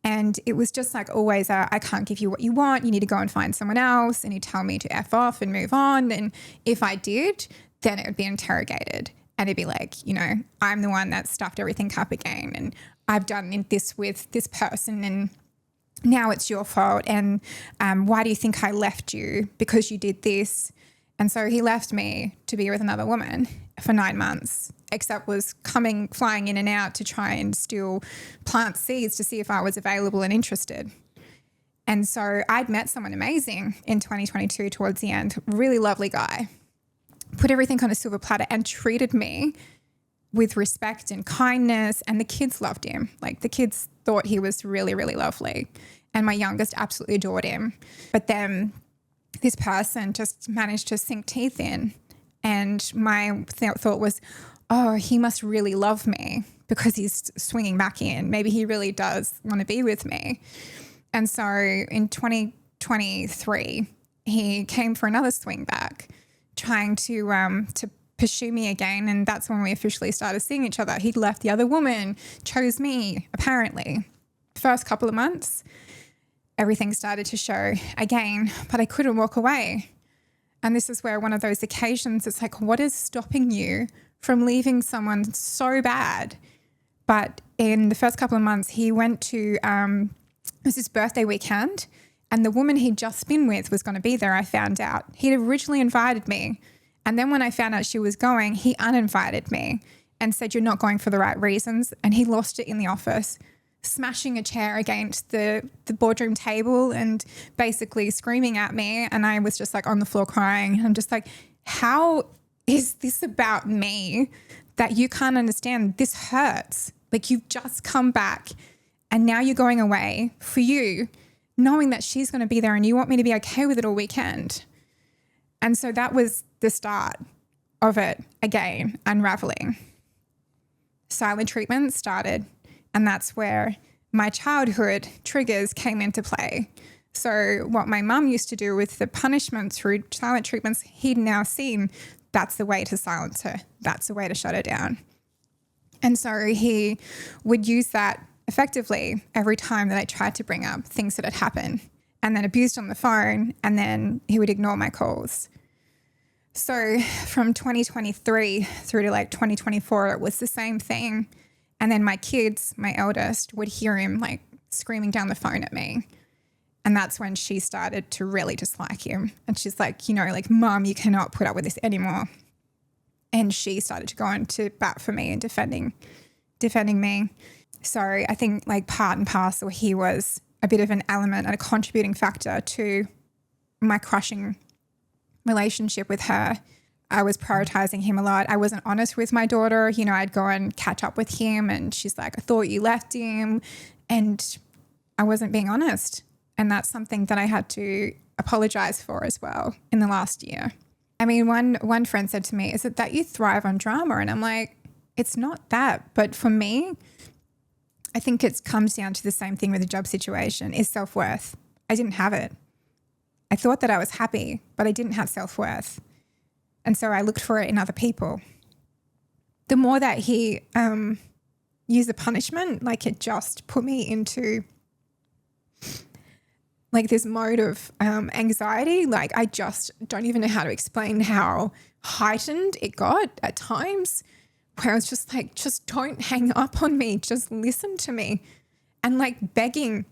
And it was just like always, I can't give you what you want. You need to go and find someone else. And he'd tell me to F off and move on. And if I did, then it would be interrogated. And it'd be like, you know, I'm the one that stuffed everything up again. And I've done this with this person. And now it's your fault. And why do you think I left you? Because you did this. And so he left me to be with another woman for 9 months, except was flying in and out to try and still plant seeds to see if I was available and interested. And so I'd met someone amazing in 2022 towards the end, really lovely guy, put everything on a silver platter and treated me with respect and kindness. And the kids loved him. Like the kids thought he was really, really lovely. And my youngest absolutely adored him. But then this person just managed to sink teeth in. And my thought was, oh, he must really love me because he's swinging back in. Maybe he really does want to be with me. And so in 2023, he came for another swing back, trying to pursue me again. And that's when we officially started seeing each other. He'd left the other woman, chose me, apparently. First couple of months, everything started to show again, but I couldn't walk away. And this is where one of those occasions, it's like, what is stopping you from leaving someone so bad? But in the first couple of months, he went to, it was his birthday weekend, and the woman he'd just been with was going to be there, I found out. He'd originally invited me. And then when I found out she was going, he uninvited me and said, you're not going for the right reasons. And he lost it in the office, smashing a chair against the boardroom table and basically screaming at me. And I was just like on the floor crying. I'm just like, how is this about me that you can't understand? This hurts. Like you've just come back and now you're going away for you, knowing that she's going to be there and you want me to be okay with it all weekend. And so that was the start of it again, unraveling. Silent treatment started. And that's where my childhood triggers came into play. So what my mum used to do with the punishment through silent treatments, he'd now seen that's the way to silence her. That's the way to shut her down. And so he would use that effectively every time that I tried to bring up things that had happened, and then abused on the phone, and then he would ignore my calls. So from 2023 through to like 2024, it was the same thing. And then my kids, my eldest, would hear him like screaming down the phone at me. And that's when she started to really dislike him. And she's like, you know, like, Mum, you cannot put up with this anymore. And she started to go into bat for me and defending me. So I think like part and parcel, he was a bit of an element and a contributing factor to my crushing relationship with her. I was prioritizing him a lot. I wasn't honest with my daughter. You know, I'd go and catch up with him and she's like, I thought you left him. And I wasn't being honest. And that's something that I had to apologize for as well in the last year. I mean, one friend said to me, is it that you thrive on drama? And I'm like, it's not that. But for me, I think it comes down to the same thing with the job situation, is self-worth. I didn't have it. I thought that I was happy, but I didn't have self-worth. And so I looked for it in other people. The more that he used the punishment, like it just put me into like this mode of anxiety. Like I just don't even know how to explain how heightened it got at times, where I was just like, just don't hang up on me. Just listen to me. And like begging.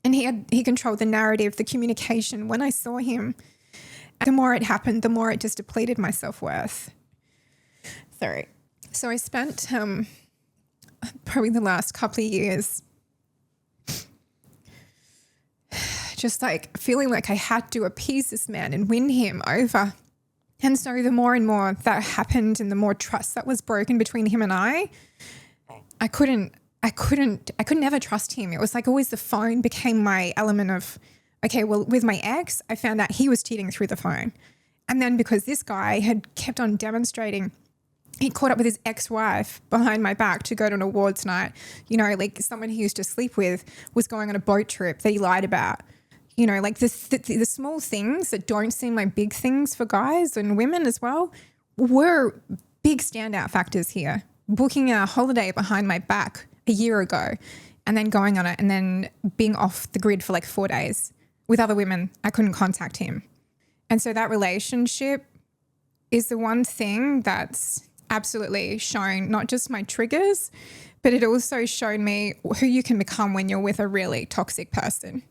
And he controlled the narrative, the communication. When I saw him, the more it happened, the more it just depleted my self-worth. Sorry. So I spent probably the last couple of years just like feeling like I had to appease this man and win him over. And so the more and more that happened and the more trust that was broken between him and I could never trust him. It was like always the phone became my element of, okay, well, with my ex, I found out he was cheating through the phone. And then because this guy had kept on demonstrating, he caught up with his ex-wife behind my back to go to an awards night. You know, like someone he used to sleep with was going on a boat trip that he lied about. You know, like the small things that don't seem like big things for guys and women as well were big standout factors here. Booking a holiday behind my back a year ago and then going on it and then being off the grid for like 4 days with other women. I couldn't contact him. And so that relationship is the one thing that's absolutely shown not just my triggers, but it also showed me who you can become when you're with a really toxic person.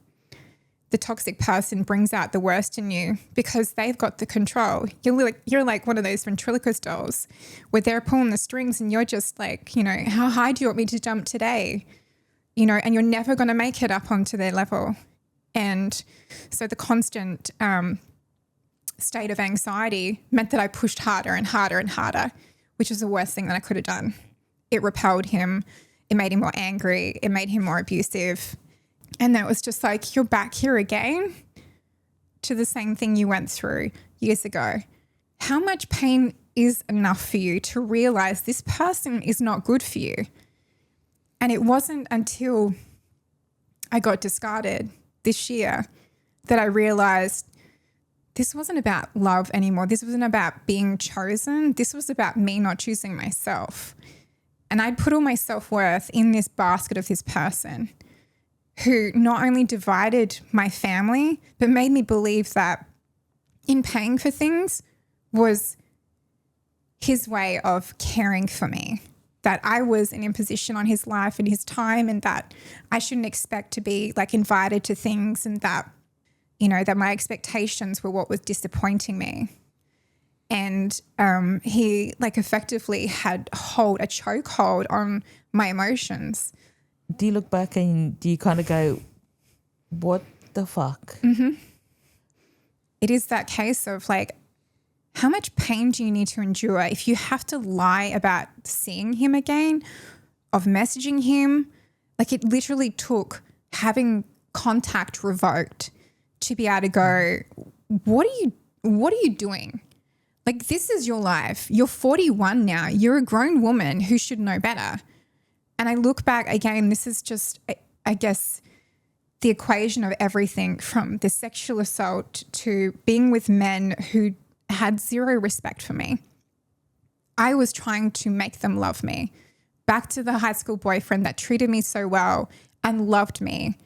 The toxic person brings out the worst in you because they've got the control. You're like one of those ventriloquist dolls where they're pulling the strings and you're just like, you know, how high do you want me to jump today? You know, and you're never going to make it up onto their level. And so the constant state of anxiety meant that I pushed harder and harder and harder, which was the worst thing that I could have done. It repelled him. It made him more angry. It made him more abusive. And that was just like, you're back here again to the same thing you went through years ago. How much pain is enough for you to realize this person is not good for you? And it wasn't until I got discarded this year that I realized this wasn't about love anymore. This wasn't about being chosen. This was about me not choosing myself. And I'd put all my self-worth in this basket of this person who not only divided my family, but made me believe that in paying for things was his way of caring for me, that I was an imposition on his life and his time, and that I shouldn't expect to be like invited to things, and that, you know, that my expectations were what was disappointing me. And he like effectively had a chokehold on my emotions. Do you look back and do you kind of go, what the fuck? Mm-hmm. It is that case of like, how much pain do you need to endure if you have to lie about seeing him again, of messaging him? Like it literally took having contact revoked to be able to go, what are you doing? Like, this is your life. You're 41 now. You're a grown woman who should know better. And I look back again, this is just, I guess, the equation of everything from the sexual assault to being with men who had zero respect for me. I was trying to make them love me. Back to the high school boyfriend that treated me so well and loved me.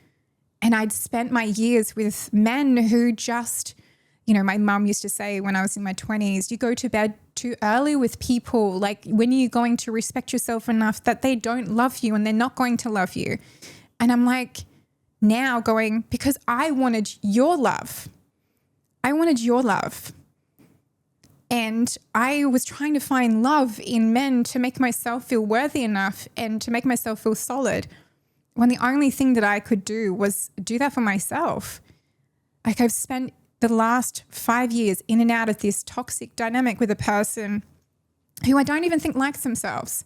And I'd spent my years with men who just, you know, my mum used to say when I was in my 20s, you go to bed too early with people. Like, when are you going to respect yourself enough that they don't love you and they're not going to love you? And I'm like, now going, because I wanted your love. I wanted your love. And I was trying to find love in men to make myself feel worthy enough and to make myself feel solid, when the only thing that I could do was do that for myself. Like, I've spent the last 5 years in and out of this toxic dynamic with a person who I don't even think likes themselves.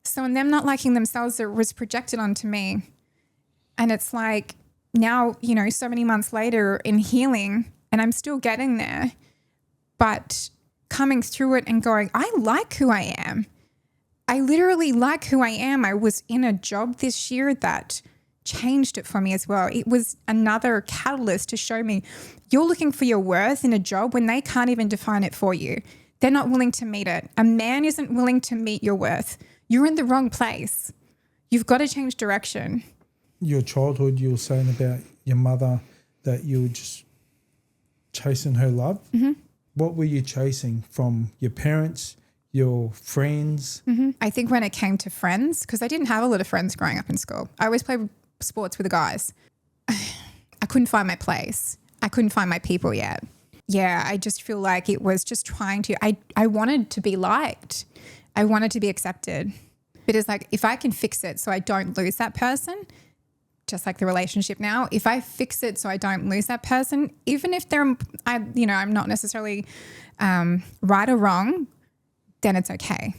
So in them not liking themselves, it was projected onto me. And it's like now, you know, so many months later in healing, and I'm still getting there, but coming through it and going, I like who I am. I literally like who I am. I was in a job this year that changed it for me as well. It was another catalyst to show me you're looking for your worth in a job when they can't even define it for you. They're not willing to meet it. A man isn't willing to meet your worth. You're in the wrong place. You've got to change direction. Your childhood, you were saying about your mother that you were just chasing her love. Mm-hmm. What were you chasing from your parents, your friends? Mm-hmm. I think when it came to friends, because I didn't have a lot of friends growing up in school. I always played sports with the guys. I couldn't find my place. I couldn't find my people yet. Yeah, I just feel like it was just trying to, I wanted to be liked. I wanted to be accepted. But it's like, if I can fix it so I don't lose that person, just like the relationship now, if I fix it so I don't lose that person, even if I'm not necessarily right or wrong, then it's okay.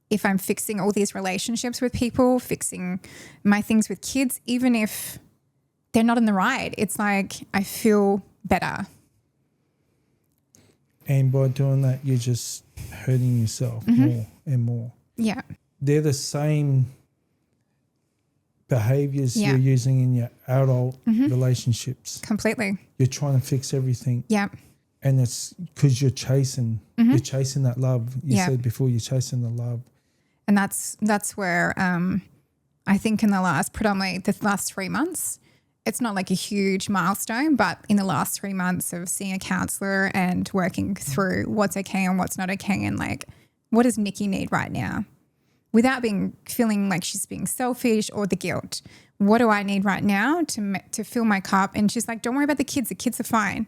If I'm fixing all these relationships with people, fixing my things with kids, even if they're not in the right, it's like I feel better. And by doing that, you're just hurting yourself more and more. Yeah. They're the same behaviors you're using in your adult relationships. Completely. You're trying to fix everything. Yeah. And it's because you're chasing that love. You said before, you're chasing the love. And that's where I think in the last 3 months, it's not like a huge milestone, but in the last 3 months of seeing a counselor and working through what's okay and what's not okay, and like, what does Nikki need right now? Without feeling like she's being selfish or the guilt. What do I need right now to fill my cup? And she's like, don't worry about the kids. The kids are fine.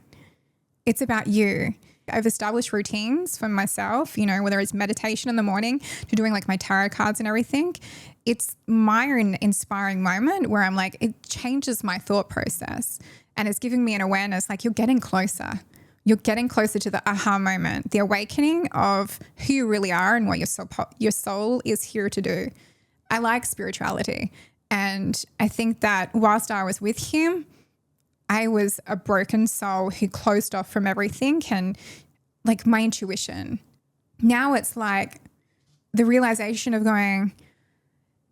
It's about you. I've established routines for myself, you know, whether it's meditation in the morning to doing like my tarot cards and everything. It's my inspiring moment where I'm like, it changes my thought process and it's giving me an awareness, like you're getting closer. You're getting closer to the aha moment, the awakening of who you really are and what your soul is here to do. I like spirituality. And I think that whilst I was with him, I was a broken soul who closed off from everything and like my intuition. Now it's like the realization of going,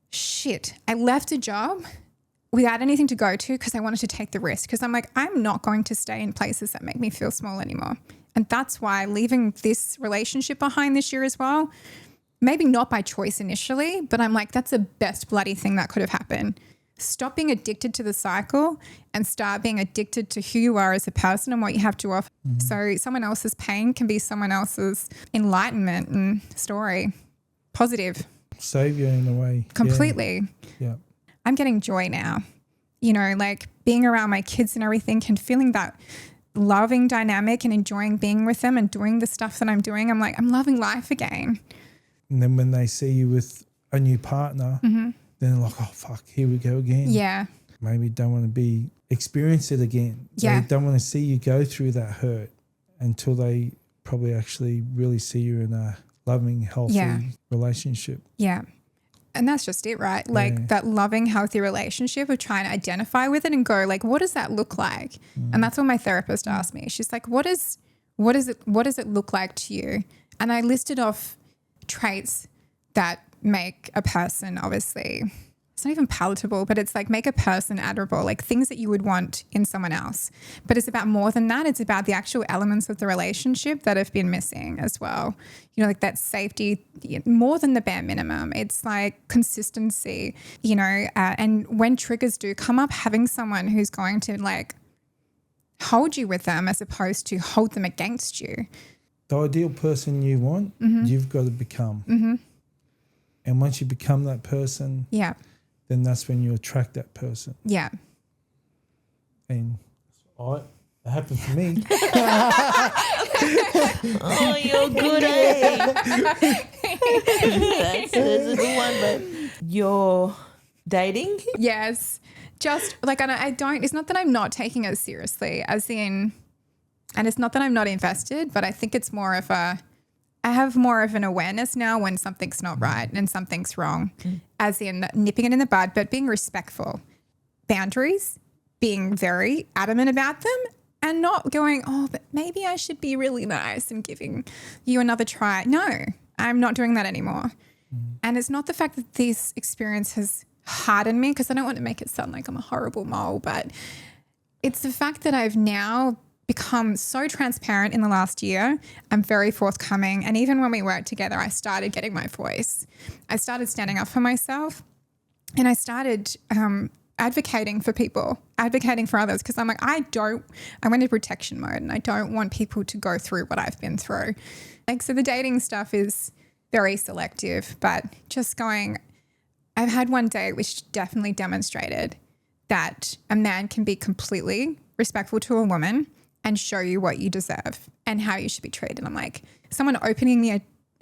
shit, I left a job without anything to go to because I wanted to take the risk, because I'm like, I'm not going to stay in places that make me feel small anymore. And that's why leaving this relationship behind this year as well, maybe not by choice initially, but I'm like, that's the best bloody thing that could have happened. Stop being addicted to the cycle and start being addicted to who you are as a person and what you have to offer. Mm-hmm. So someone else's pain can be someone else's enlightenment and story. Positive. Savior in a way. Completely. Yeah. I'm getting joy now, you know, like being around my kids and everything and feeling that loving dynamic and enjoying being with them and doing the stuff that I'm doing. I'm like, I'm loving life again. And then when they see you with a new partner, then they're like, oh, fuck, here we go again. Yeah. Maybe don't want to experience it again. Yeah. They don't want to see you go through that hurt until they probably actually really see you in a loving, healthy relationship. Yeah. And that's just it, right? Like that loving, healthy relationship of trying to identify with it and go like, what does that look like? And that's what my therapist asked me. She's like, what does it look like to you? And I listed off traits that make a person, obviously, it's not even palatable, but it's like make a person admirable, like things that you would want in someone else. But it's about more than that. It's about the actual elements of the relationship that have been missing as well. You know, like that safety, more than the bare minimum. It's like consistency, you know, and when triggers do come up, having someone who's going to like hold you with them as opposed to hold them against you. The ideal person you want, you've got to become. And once you become that person, then that's when you attract that person. Yeah. And it happened to me. Oh, you're good, eh? That's a good one, but you're dating? Yes. Just like, and I don't, it's not that I'm not taking it seriously, as in, and it's not that I'm not invested, but I think it's more of I have more of an awareness now when something's not right and something's wrong, as in nipping it in the bud, but being respectful. Boundaries, being very adamant about them, and not going, oh, but maybe I should be really nice and giving you another try. No, I'm not doing that anymore. And it's not the fact that this experience has hardened me, because I don't want to make it sound like I'm a horrible mole, but it's the fact that I've now become so transparent in the last year. I'm very forthcoming. And even when we worked together, I started getting my voice. I started standing up for myself, and I started advocating for people, advocating for others, because I'm like, I went into protection mode, and I don't want people to go through what I've been through. Like, so the dating stuff is very selective, but just going, I've had one date which definitely demonstrated that a man can be completely respectful to a woman and show you what you deserve and how you should be treated. I'm like, someone opening me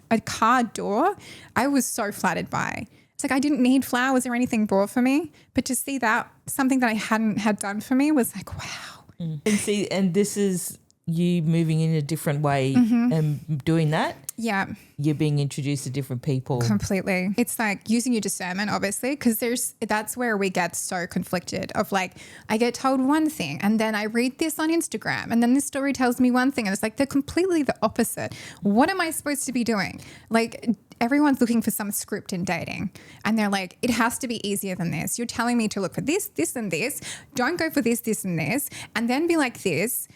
a car door, I was so flattered by. It's like, I didn't need flowers or anything bought for me, but to see that, something that I hadn't had done for me, was like, wow. And this is you moving in a different way and doing that. Yeah. You're being introduced to different people. Completely. It's like using your discernment, obviously, because that's where we get so conflicted of like, I get told one thing and then I read this on Instagram and then this story tells me one thing and it's like they're completely the opposite. What am I supposed to be doing? Like, everyone's looking for some script in dating and they're like, it has to be easier than this. You're telling me to look for this, this and this. Don't go for this, this and this, and then be like this.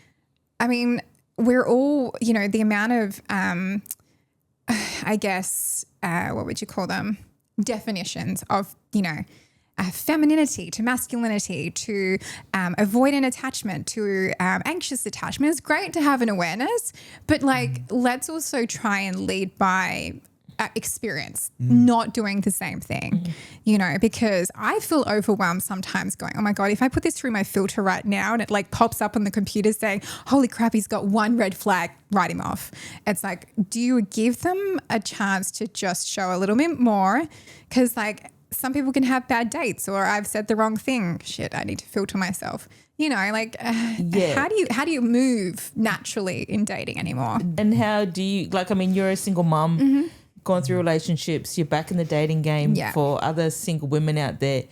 I mean, we're all, the amount of, I guess, what would you call them? Definitions of, femininity to masculinity to avoidant attachment to anxious attachment. It's great to have an awareness, but let's also try and lead by experience, not doing the same thing, because I feel overwhelmed sometimes going, oh my God, if I put this through my filter right now and it pops up on the computer saying, holy crap, he's got one red flag, write him off. It's like, do you give them a chance to just show a little bit more? Because some people can have bad dates, or I've said the wrong thing. Shit, I need to filter myself. How do you move naturally in dating anymore? And how do you, you're a single mum, gone through relationships, you're back in the dating game for other single women out there.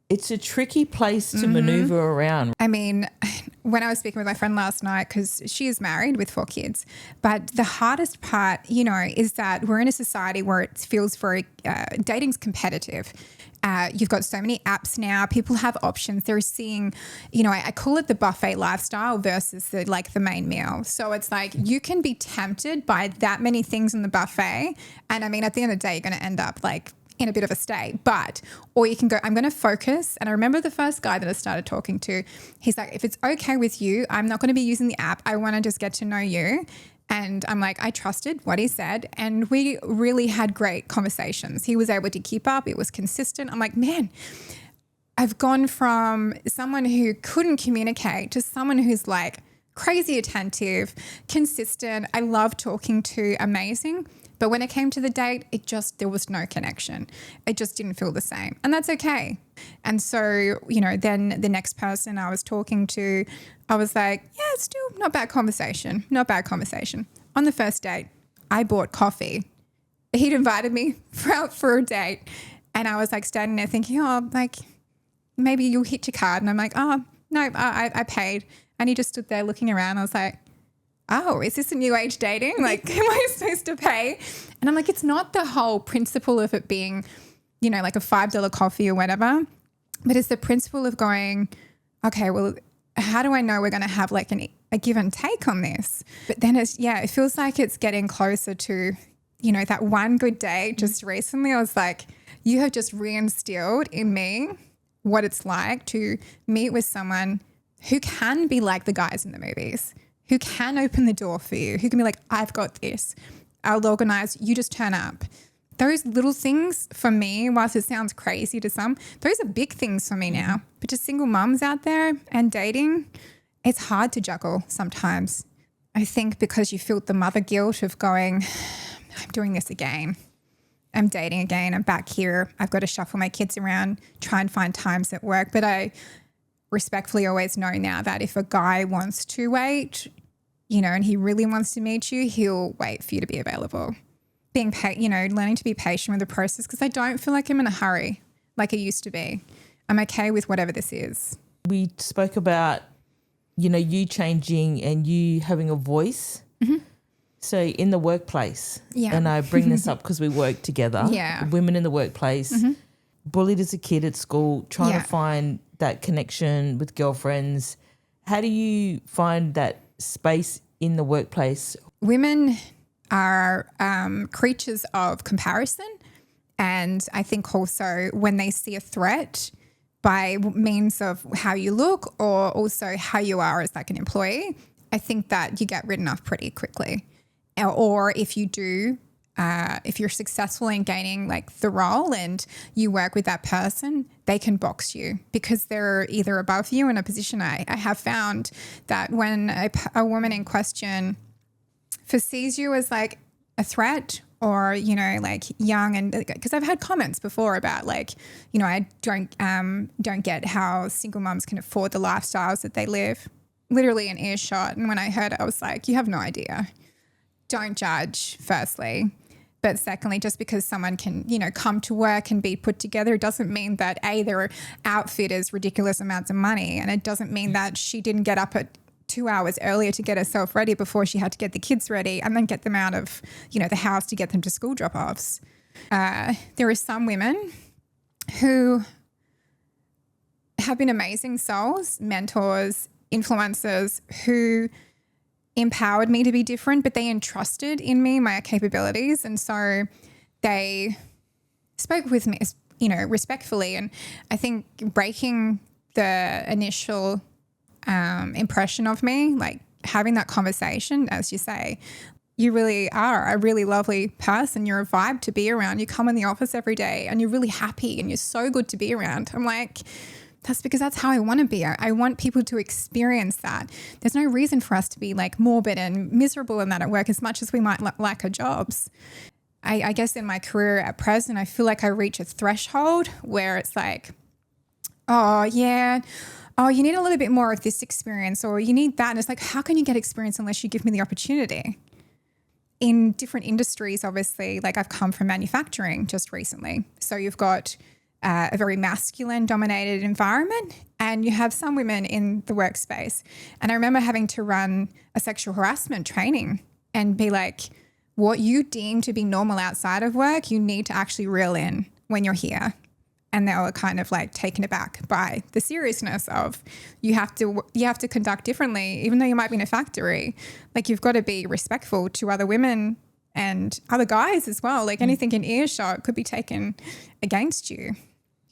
It's a tricky place to maneuver around. I mean, when I was speaking with my friend last night, because she is married with 4 kids, but the hardest part, is that we're in a society where it feels very, dating's competitive. You've got so many apps now. People have options. They're seeing, I call it the buffet lifestyle versus the main meal. So it's like you can be tempted by that many things in the buffet. And I mean, at the end of the day, you're going to end up in a bit of a state. Or you can go, I'm going to focus. And I remember the first guy that I started talking to, he's like, if it's okay with you, I'm not going to be using the app. I want to just get to know you. And I'm like, I trusted what he said. And we really had great conversations. He was able to keep up. It was consistent. I'm like, man, I've gone from someone who couldn't communicate to someone who's crazy attentive, consistent. I love talking to, amazing. But when it came to the date, there was no connection. It just didn't feel the same. And that's okay. And so, then the next person I was talking to, I was like, yeah, it's still not bad conversation. Not bad conversation. On the first date, I bought coffee. He'd invited me out for a date. And I was standing there thinking, maybe you'll hit your card. And I'm like, oh, no, I paid. And he just stood there looking around. I was like, oh, is this a new age dating? Am I supposed to pay? And I'm like, it's not the whole principle of it being, a $5 coffee or whatever, but it's the principle of going, okay, well, how do I know we're going to have a give and take on this? But then it feels like it's getting closer to, that one good day just recently. I was like, you have just reinstilled in me what it's like to meet with someone who can be like the guys in the movies, who can open the door for you, who can be like, I've got this. I'll organize, you just turn up. those little things for me, whilst it sounds crazy to some, those are big things for me now. But to single mums out there and dating, it's hard to juggle sometimes. I think because you feel the mother guilt of going, I'm doing this again. I'm dating again. I'm back here. I've got to shuffle my kids around, try and find times at work. But I respectfully always know now that if a guy wants to wait, and he really wants to meet you, he'll wait for you to be available. Learning to be patient with the process, because I don't feel like I'm in a hurry like I used to be. I'm okay with whatever this is. We spoke about, you changing and you having a voice. Mm-hmm. So in the workplace, and I bring this up because we work together, women in the workplace, bullied as a kid at school, trying to find that connection with girlfriends. How do you find that space in the workplace? Women are creatures of comparison, and I think also when they see a threat by means of how you look or also how you are as like an employee, I think that you get written off pretty quickly. Or if you do, if you're successful in gaining like the role and you work with that person, they can box you because they're either above you in a position. I have found that when a woman in question foresees you as like a threat or, like young, and because I've had comments before about like, I don't get how single mums can afford the lifestyles that they live, literally an earshot. And when I heard it, I was like, you have no idea. Don't judge, firstly. But secondly, just because someone can, come to work and be put together, doesn't mean that their outfit is ridiculous amounts of money. And it doesn't mean that she didn't get up at 2 hours earlier to get herself ready before she had to get the kids ready and then get them out of, the house to get them to school drop-offs. There are some women who have been amazing souls, mentors, influencers who empowered me to be different, but they entrusted in me my capabilities. And so they spoke with me, respectfully. And I think breaking the initial impression of me, like having that conversation, as you say, you really are a really lovely person. You're a vibe to be around. You come in the office every day and you're really happy and you're so good to be around. I'm like, that's because that's how I want to be. I want people to experience that. There's no reason for us to be like morbid and miserable in that at work as much as we might like our jobs. I guess in my career at present, I feel like I reach a threshold where it's like, oh, yeah, oh, you need a little bit more of this experience or you need that. And it's like, how can you get experience unless you give me the opportunity? In different industries, obviously, like I've come from manufacturing just recently. So you've got a very masculine dominated environment and you have some women in the workspace. And I remember having to run a sexual harassment training and be like, what you deem to be normal outside of work, you need to actually reel in when you're here. And they were kind of like taken aback by the seriousness of you have to conduct differently, even though you might be in a factory. Like you've got to be respectful to other women and other guys as well. Like anything in earshot could be taken against you.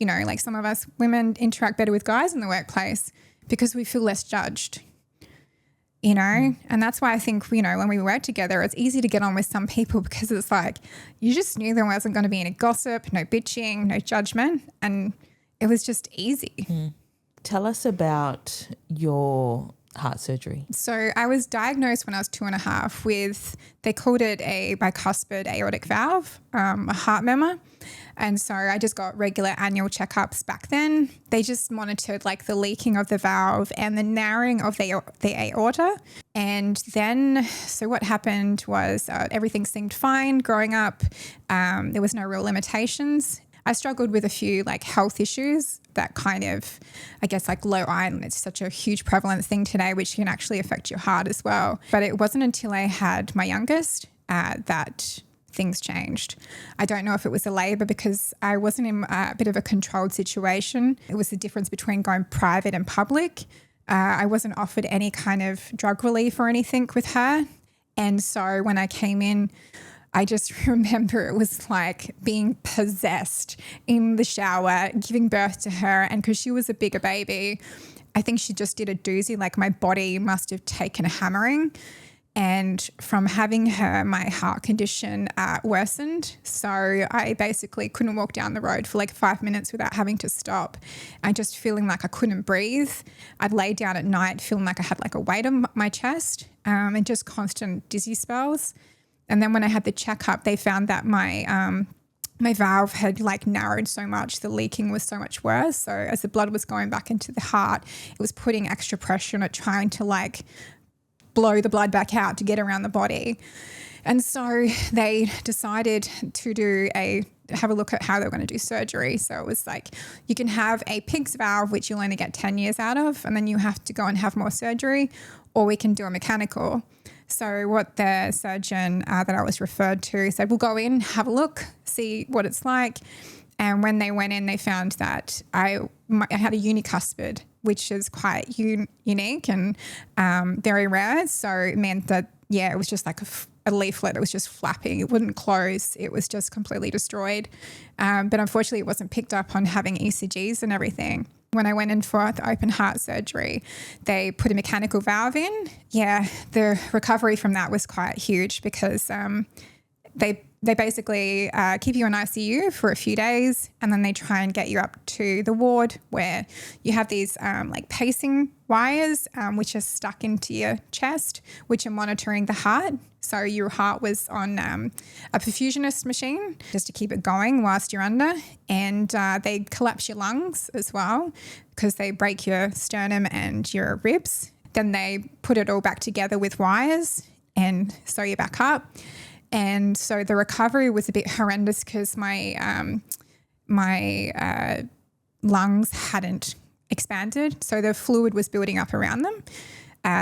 Like some of us women interact better with guys in the workplace because we feel less judged, and that's why I think, when we work together, it's easy to get on with some people because it's like, you just knew there wasn't going to be any gossip, no bitching, no judgment. And it was just easy. Tell us about your heart surgery. So I was diagnosed when I was 2.5 with, they called it a bicuspid aortic valve, a heart murmur. And so I just got regular annual checkups back then. They just monitored like the leaking of the valve and the narrowing of the aorta. And then, so what happened was everything seemed fine growing up. There was no real limitations. I struggled with a few like health issues that kind of, I guess like low iron. It's such a huge prevalent thing today, which can actually affect your heart as well. But it wasn't until I had my youngest that things changed. I don't know if it was a labour because I wasn't in a bit of a controlled situation. It was the difference between going private and public. I wasn't offered any kind of drug relief or anything with her. And so when I came in, I just remember it was like being possessed in the shower, giving birth to her. And because she was a bigger baby, I think she just did a doozy. Like my body must have taken a hammering. And from having her, my heart condition worsened. So I basically couldn't walk down the road for like 5 minutes without having to stop and just feeling like I couldn't breathe. I'd lay down at night feeling like I had like a weight on my chest and just constant dizzy spells. And then when I had the checkup, they found that my valve had like narrowed so much, the leaking was so much worse. So as the blood was going back into the heart, it was putting extra pressure on it, trying to like blow the blood back out to get around the body. And so they decided to have a look at how they were going to do surgery. So it was like, you can have a pig's valve, which you'll only get 10 years out of, and then you have to go and have more surgery, or we can do a mechanical. So what the surgeon that I was referred to said, we'll go in, have a look, see what it's like. And when they went in, they found that I had a unicuspid, which is quite unique and very rare. So it meant that, it was just like a leaflet. It was just flapping. It wouldn't close. It was just completely destroyed. But unfortunately, it wasn't picked up on having ECGs and everything. When I went in for the open heart surgery, they put a mechanical valve in. Yeah, the recovery from that was quite huge because they basically keep you in ICU for a few days, and then they try and get you up to the ward where you have these like pacing wires which are stuck into your chest, which are monitoring the heart. So your heart was on a perfusionist machine just to keep it going whilst you're under, and they collapse your lungs as well because they break your sternum and your ribs. Then they put it all back together with wires and sew you back up. And so the recovery was a bit horrendous because my lungs hadn't expanded. So the fluid was building up around them.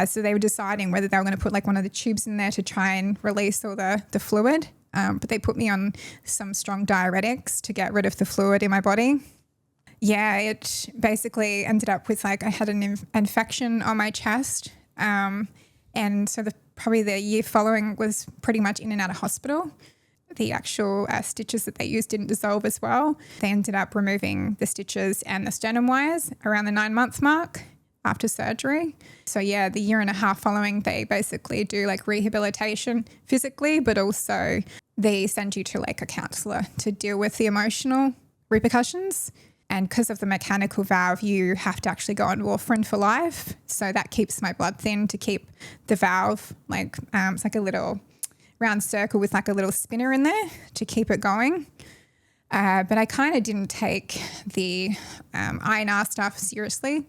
So they were deciding whether they were going to put like one of the tubes in there to try and release all the fluid. But they put me on some strong diuretics to get rid of the fluid in my body. Yeah, it basically ended up with like I had an infection on my chest. And so probably the year following was pretty much in and out of hospital. The actual stitches that they used didn't dissolve as well. They ended up removing the stitches and the sternum wires around the 9-month mark after surgery. So yeah, the year and a half following, they basically do like rehabilitation physically, but also they send you to like a counsellor to deal with the emotional repercussions. And because of the mechanical valve, you have to actually go on warfarin for life. So that keeps my blood thin to keep the valve like it's like a little round circle with like a little spinner in there to keep it going. But I kind of didn't take the INR stuff seriously.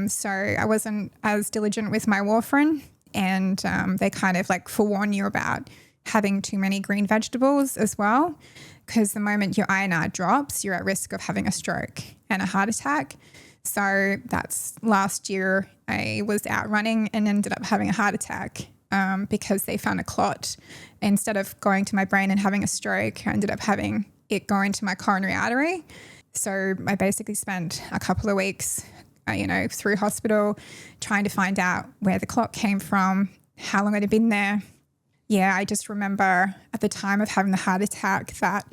So I wasn't as diligent with my warfarin, and they kind of like forewarn you about having too many green vegetables as well, because the moment your INR drops, you're at risk of having a stroke and a heart attack. So that's last year I was out running and ended up having a heart attack because they found a clot. Instead of going to my brain and having a stroke, I ended up having it go into my coronary artery. So I basically spent a couple of weeks, through hospital trying to find out where the clot came from, how long it had been there. Yeah, I just remember at the time of having the heart attack that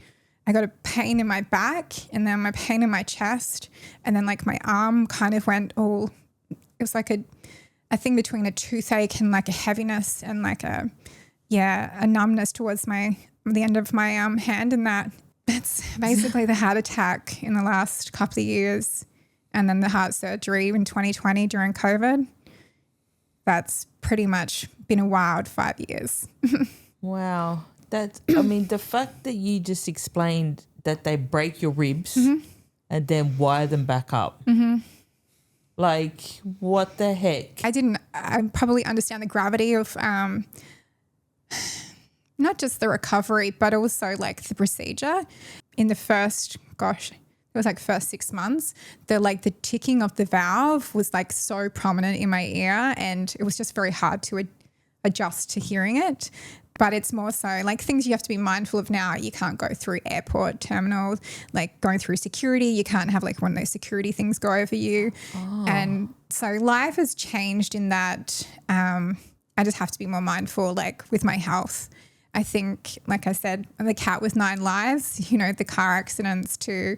I got a pain in my back and then my pain in my chest, and then like my arm kind of went all, it was like a thing between a toothache and like a heaviness and like a numbness towards the end of my hand, and that's basically the heart attack in the last couple of years. And then the heart surgery in 2020 during COVID. That's pretty much been a wild 5 years. Wow. The fact that you just explained that they break your ribs and then wire them back up. Like, what the heck? I probably understand the gravity of not just the recovery, but also like the procedure. In the first, it was like first 6 months, the ticking of the valve was like so prominent in my ear, and it was just very hard to adjust to hearing it. But it's more so like things you have to be mindful of now. You can't go through airport terminals, like going through security. You can't have like one of those security things go over you. Oh. And so life has changed in that I just have to be more mindful like with my health. I think, like I said, the cat with 9 lives, the car accidents to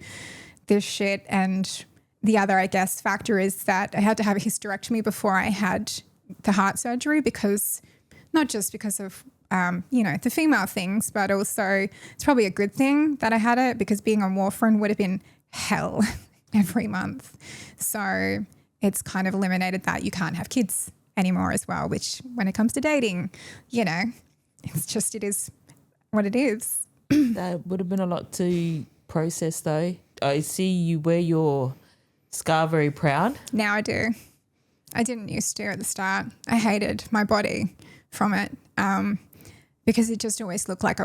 this shit. And the other, I guess, factor is that I had to have a hysterectomy before I had the heart surgery because not just because of, the female things, but also it's probably a good thing that I had it, because being on warfarin would have been hell every month. So it's kind of eliminated that. You can't have kids anymore as well, which when it comes to dating, it is what it is. That would have been a lot to process though. I see you wear your scar very proud. Now I do. I didn't used to at the start. I hated my body from it because it just always looked like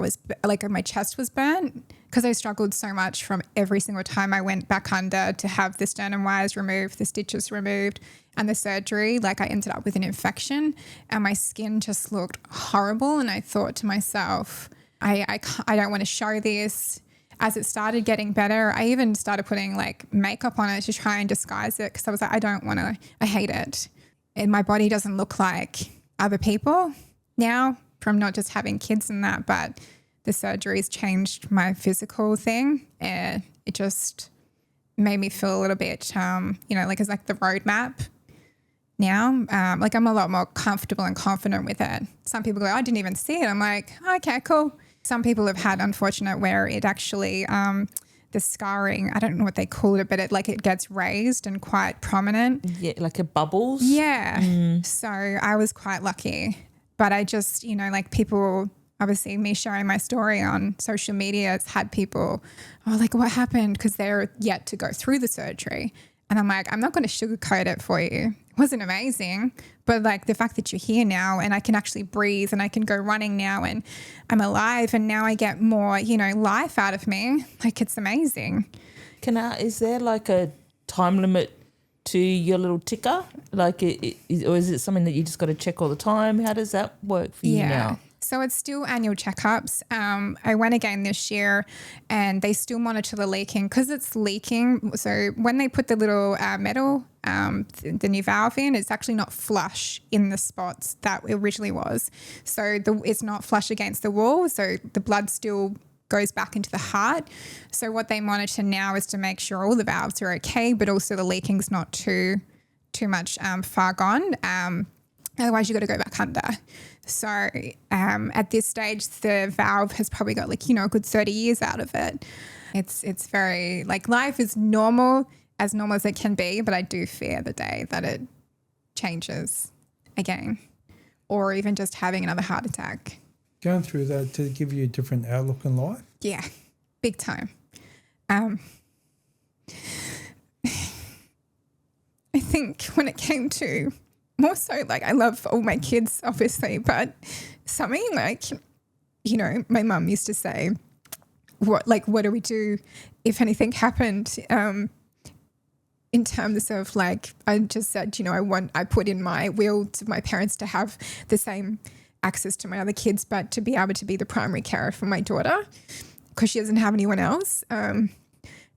my chest was burnt, because I struggled so much from every single time I went back under to have the sternum wires removed, the stitches removed, and the surgery. Like, I ended up with an infection and my skin just looked horrible. And I thought to myself, I don't want to show this. As it started getting better, I even started putting like makeup on it to try and disguise it, because I was like, I hate it. And my body doesn't look like other people now, from not just having kids and that, but the surgery's changed my physical thing. And it just made me feel a little bit, it's like the roadmap now. I'm a lot more comfortable and confident with it. Some people go, I didn't even see it. I'm like, okay, cool. Some people have had unfortunate where it actually, the scarring, I don't know what they call it, but it gets raised and quite prominent. Yeah, like it bubbles. Yeah. So I was quite lucky. But I just, people, obviously me sharing my story on social media, it's had people, what happened? Because they're yet to go through the surgery. And I'm like, I'm not going to sugarcoat it for you. It wasn't amazing. But the fact that you're here now and I can actually breathe and I can go running now and I'm alive and now I get more, life out of me. It's amazing. Is there a time limit to your little ticker? Or is it something that you just got to check all the time? How does that work for you now? So it's still annual checkups. I went again this year and they still monitor the leaking because it's leaking. So when they put the little metal, the new valve in, it's actually not flush in the spots that it originally was. So it's not flush against the wall. So the blood still goes back into the heart. So what they monitor now is to make sure all the valves are okay, but also the leaking's not too much far gone. Otherwise, you got to go back under. So at this stage, the valve has probably got a good 30 years out of it. It's very life is normal as it can be, but I do fear the day that it changes again, or even just having another heart attack. Going through that to give you a different outlook in life? Yeah, big time. I think when it came to more so, I love all my kids, obviously, but something my mum used to say, what do we do if anything happened? In terms of I just said, I put in my will to my parents to have the same access to my other kids, but to be able to be the primary carer for my daughter because she doesn't have anyone else. I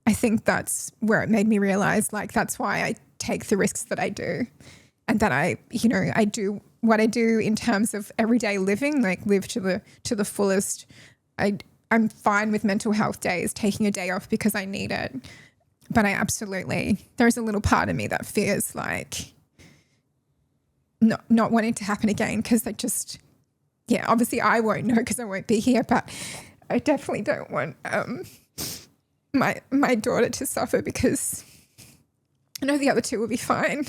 think that's where it made me realize, that's why I take the risks that I do. And that I do what I do in terms of everyday living, live to the fullest. I'm fine with mental health days, taking a day off because I need it. But there's a little part of me that fears not wanting to happen again because obviously I won't know because I won't be here, but I definitely don't want my daughter to suffer because I know the other two will be fine.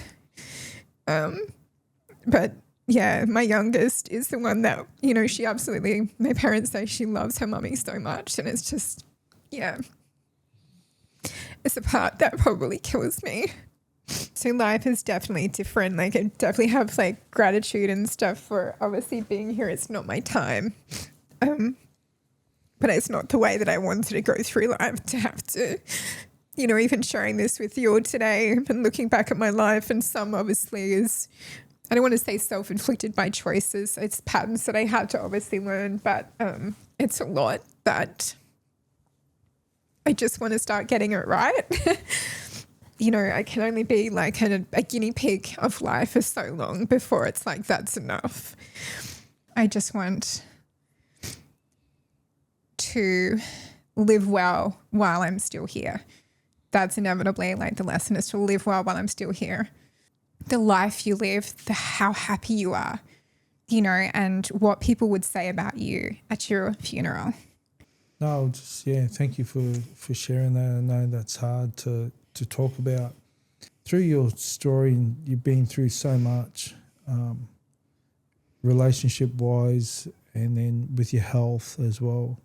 But yeah, my youngest is the one that, she absolutely, my parents say she loves her mummy so much. And it's just, it's the part that probably kills me. So life is definitely different. I definitely have gratitude and stuff for obviously being here. It's not my time. But it's not the way that I wanted to go through life to have to, even sharing this with you all today and looking back at my life, and some obviously is, I don't want to say self-inflicted by choices. It's patterns that I had to obviously learn, but it's a lot that I just want to start getting it right. I can only be a guinea pig of life for so long before it's that's enough. I just want to live well while I'm still here. That's inevitably the lesson is to live well while I'm still here. The life you live, how happy you are. and what people would say about you at your funeral. No, just, thank you for sharing that. I know that's hard to talk about. Through your story, you've been through so much, relationship-wise, and then with your health as well.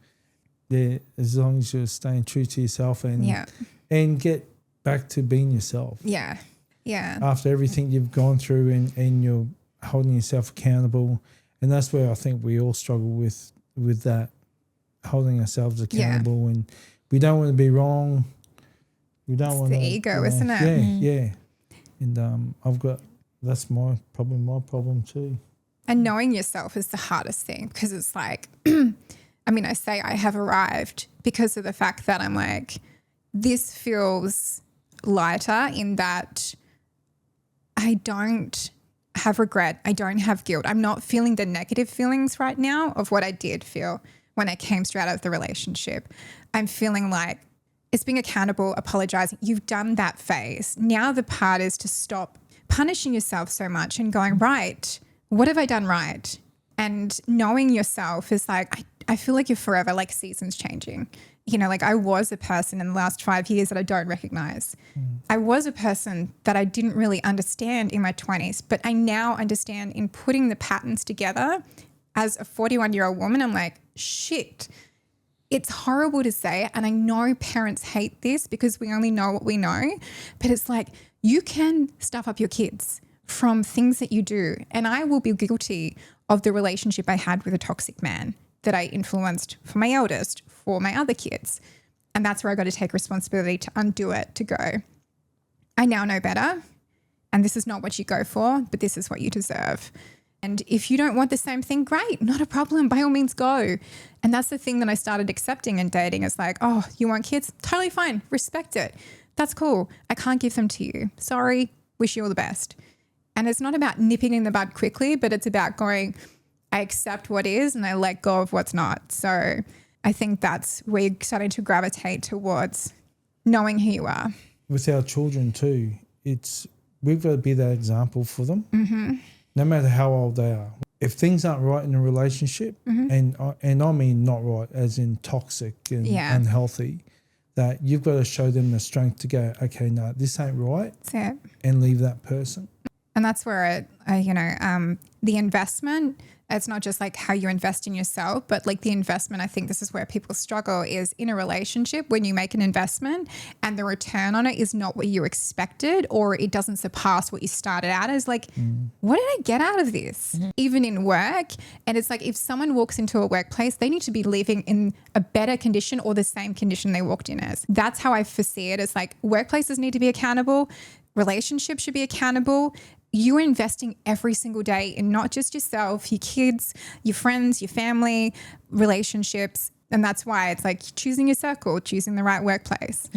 Yeah, as long as you're staying true to yourself and get back to being yourself. Yeah, yeah. After everything you've gone through and you're holding yourself accountable, and that's where I think we all struggle with that, holding ourselves accountable, and we don't want to be wrong. We don't want the ego, isn't it? Yeah. And that's my problem too. And knowing yourself is the hardest thing, because it's like, I say I have arrived because of the fact that I'm like, this feels lighter in that I don't have regret. I don't have guilt. I'm not feeling the negative feelings right now of what I did feel when I came straight out of the relationship. I'm feeling like it's being accountable, apologizing. You've done that phase. Now the part is to stop punishing yourself so much and going, right, what have I done right? And knowing yourself is like, I feel like you're forever, like seasons changing. Like I was a person in the last 5 years that I don't recognize. I was a person that I didn't really understand in my 20s, but I now understand in putting the patterns together. As a 41-year-old woman, I'm like, shit, it's horrible to say. And I know parents hate this because we only know what we know, but it's like, you can stuff up your kids from things that you do. And I will be guilty of the relationship I had with a toxic man that I influenced for my eldest, for my other kids. And that's where I got to take responsibility to undo it, to go, I now know better. And this is not what you go for, but this is what you deserve. And if you don't want the same thing, great, not a problem. By all means, go. And that's the thing that I started accepting in dating. Is like, oh, you want kids? Totally fine. Respect it. That's cool. I can't give them to you. Sorry. Wish you all the best. And it's not about nipping in the bud quickly, but it's about going, I accept what is and I let go of what's not. So I think that's where you're starting to gravitate towards knowing who you are. With our children too, we've got to be that example for them, no matter how old they are. If things aren't right in a relationship, and I mean not right as in toxic and unhealthy, that you've got to show them the strength to go, okay, no, this ain't right, that's it, and leave that person. And that's where the investment, it's not just like how you invest in yourself, but like the investment, I think this is where people struggle, is in a relationship when you make an investment and the return on it is not what you expected, or it doesn't surpass what you started out as. Like, what did I get out of this? Even in work. And it's like, if someone walks into a workplace, they need to be living in a better condition or the same condition they walked in as. That's how I foresee it. It's like workplaces need to be accountable. Relationships should be accountable. You're investing every single day in not just yourself, your kids, your friends, your family, relationships. And that's why it's like choosing your circle, choosing the right workplace.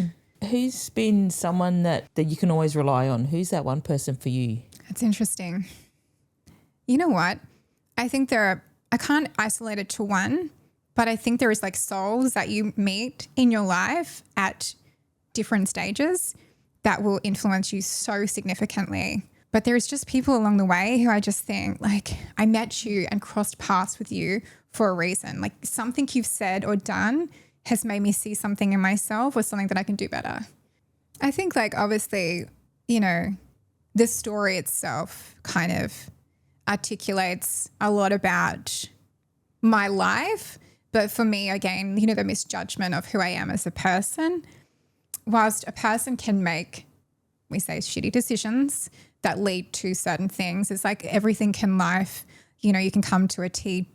Who's been someone that you can always rely on? Who's that one person for you? That's interesting. You know what? I think I can't isolate it to one, but I think there is like souls that you meet in your life at different stages that will influence you so significantly. But there's just people along the way who I just think, like, I met you and crossed paths with you for a reason. Like, something you've said or done has made me see something in myself or something that I can do better. I think, like, obviously, the story itself kind of articulates a lot about my life. But for me, again, the misjudgment of who I am as a person. Whilst a person can make, we say, shitty decisions that lead to certain things, it's like everything in life, you can come to a T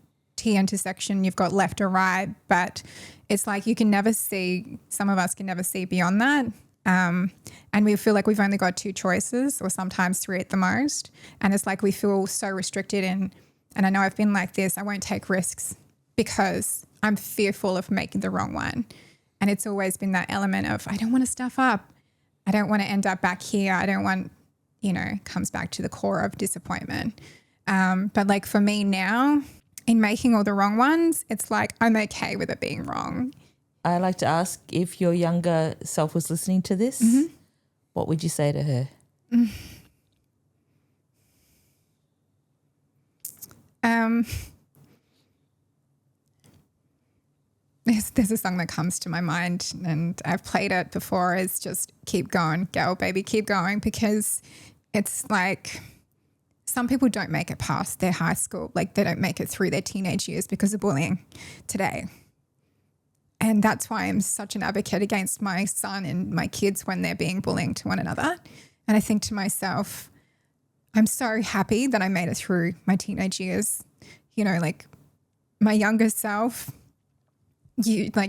intersection, you've got left or right, but it's like some of us can never see beyond that. And we feel like we've only got two choices, or sometimes three at the most. And it's like we feel so restricted and I know I've been like this, I won't take risks because I'm fearful of making the wrong one. And it's always been that element of, I don't want to stuff up. I don't want to end up back here. I don't want, comes back to the core of disappointment. But like for me now, in making all the wrong ones, it's like I'm okay with it being wrong. I like to ask, if your younger self was listening to this, what would you say to her? There's a song that comes to my mind, and I've played it before, is just keep going, girl, baby, keep going, because it's like some people don't make it past their high school, like they don't make it through their teenage years because of bullying today. And that's why I'm such an advocate against my son and my kids when they're being bullying to one another. And I think to myself, I'm so happy that I made it through my teenage years. You know, like my younger self,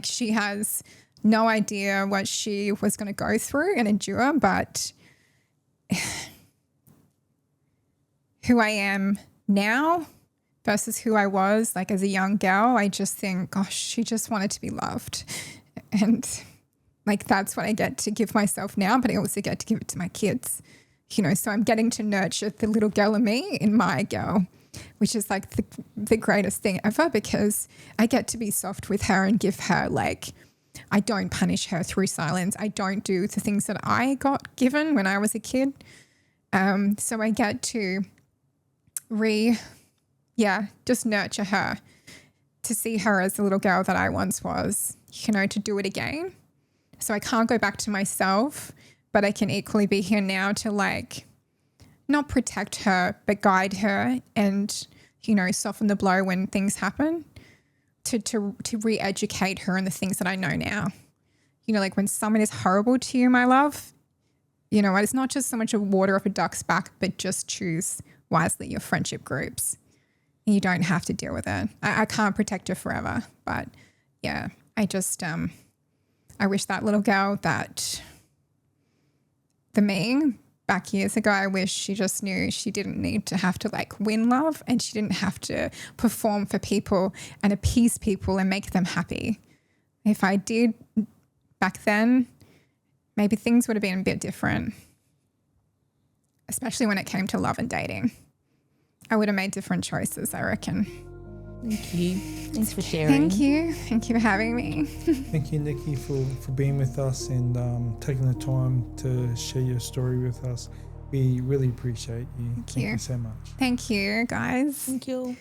she has no idea what she was going to go through and endure, but who I am now versus who I was like as a young girl, I just think, gosh, she just wanted to be loved. And like, that's what I get to give myself now, but I also get to give it to my kids, you know, so I'm getting to nurture the little girl in me in my girl, which is like the greatest thing ever, because I get to be soft with her and give her, like, I don't punish her through silence. I don't do the things that I got given when I was a kid. So I get to just nurture her, to see her as the little girl that I once was, you know, to do it again. So I can't go back to myself, but I can equally be here now to, like, not protect her, but guide her and, you know, soften the blow when things happen, to re-educate her in the things that I know now. You know, like when someone is horrible to you, my love, you know, it's not just so much a water off a duck's back, but just choose wisely your friendship groups. You don't have to deal with it. I can't protect her forever, but yeah, I just, I wish that little girl that the me back years ago, I wish she just knew she didn't need to have to like win love, and she didn't have to perform for people and appease people and make them happy. If I did back then, maybe things would have been a bit different, especially when it came to love and dating. I would have made different choices, I reckon. Thank you. Thanks for sharing. Thank you. Thank you for having me. Thank you, Nikki, for being with us and taking the time to share your story with us. We really appreciate you. Thank you so much. Thank you, guys. Thank you.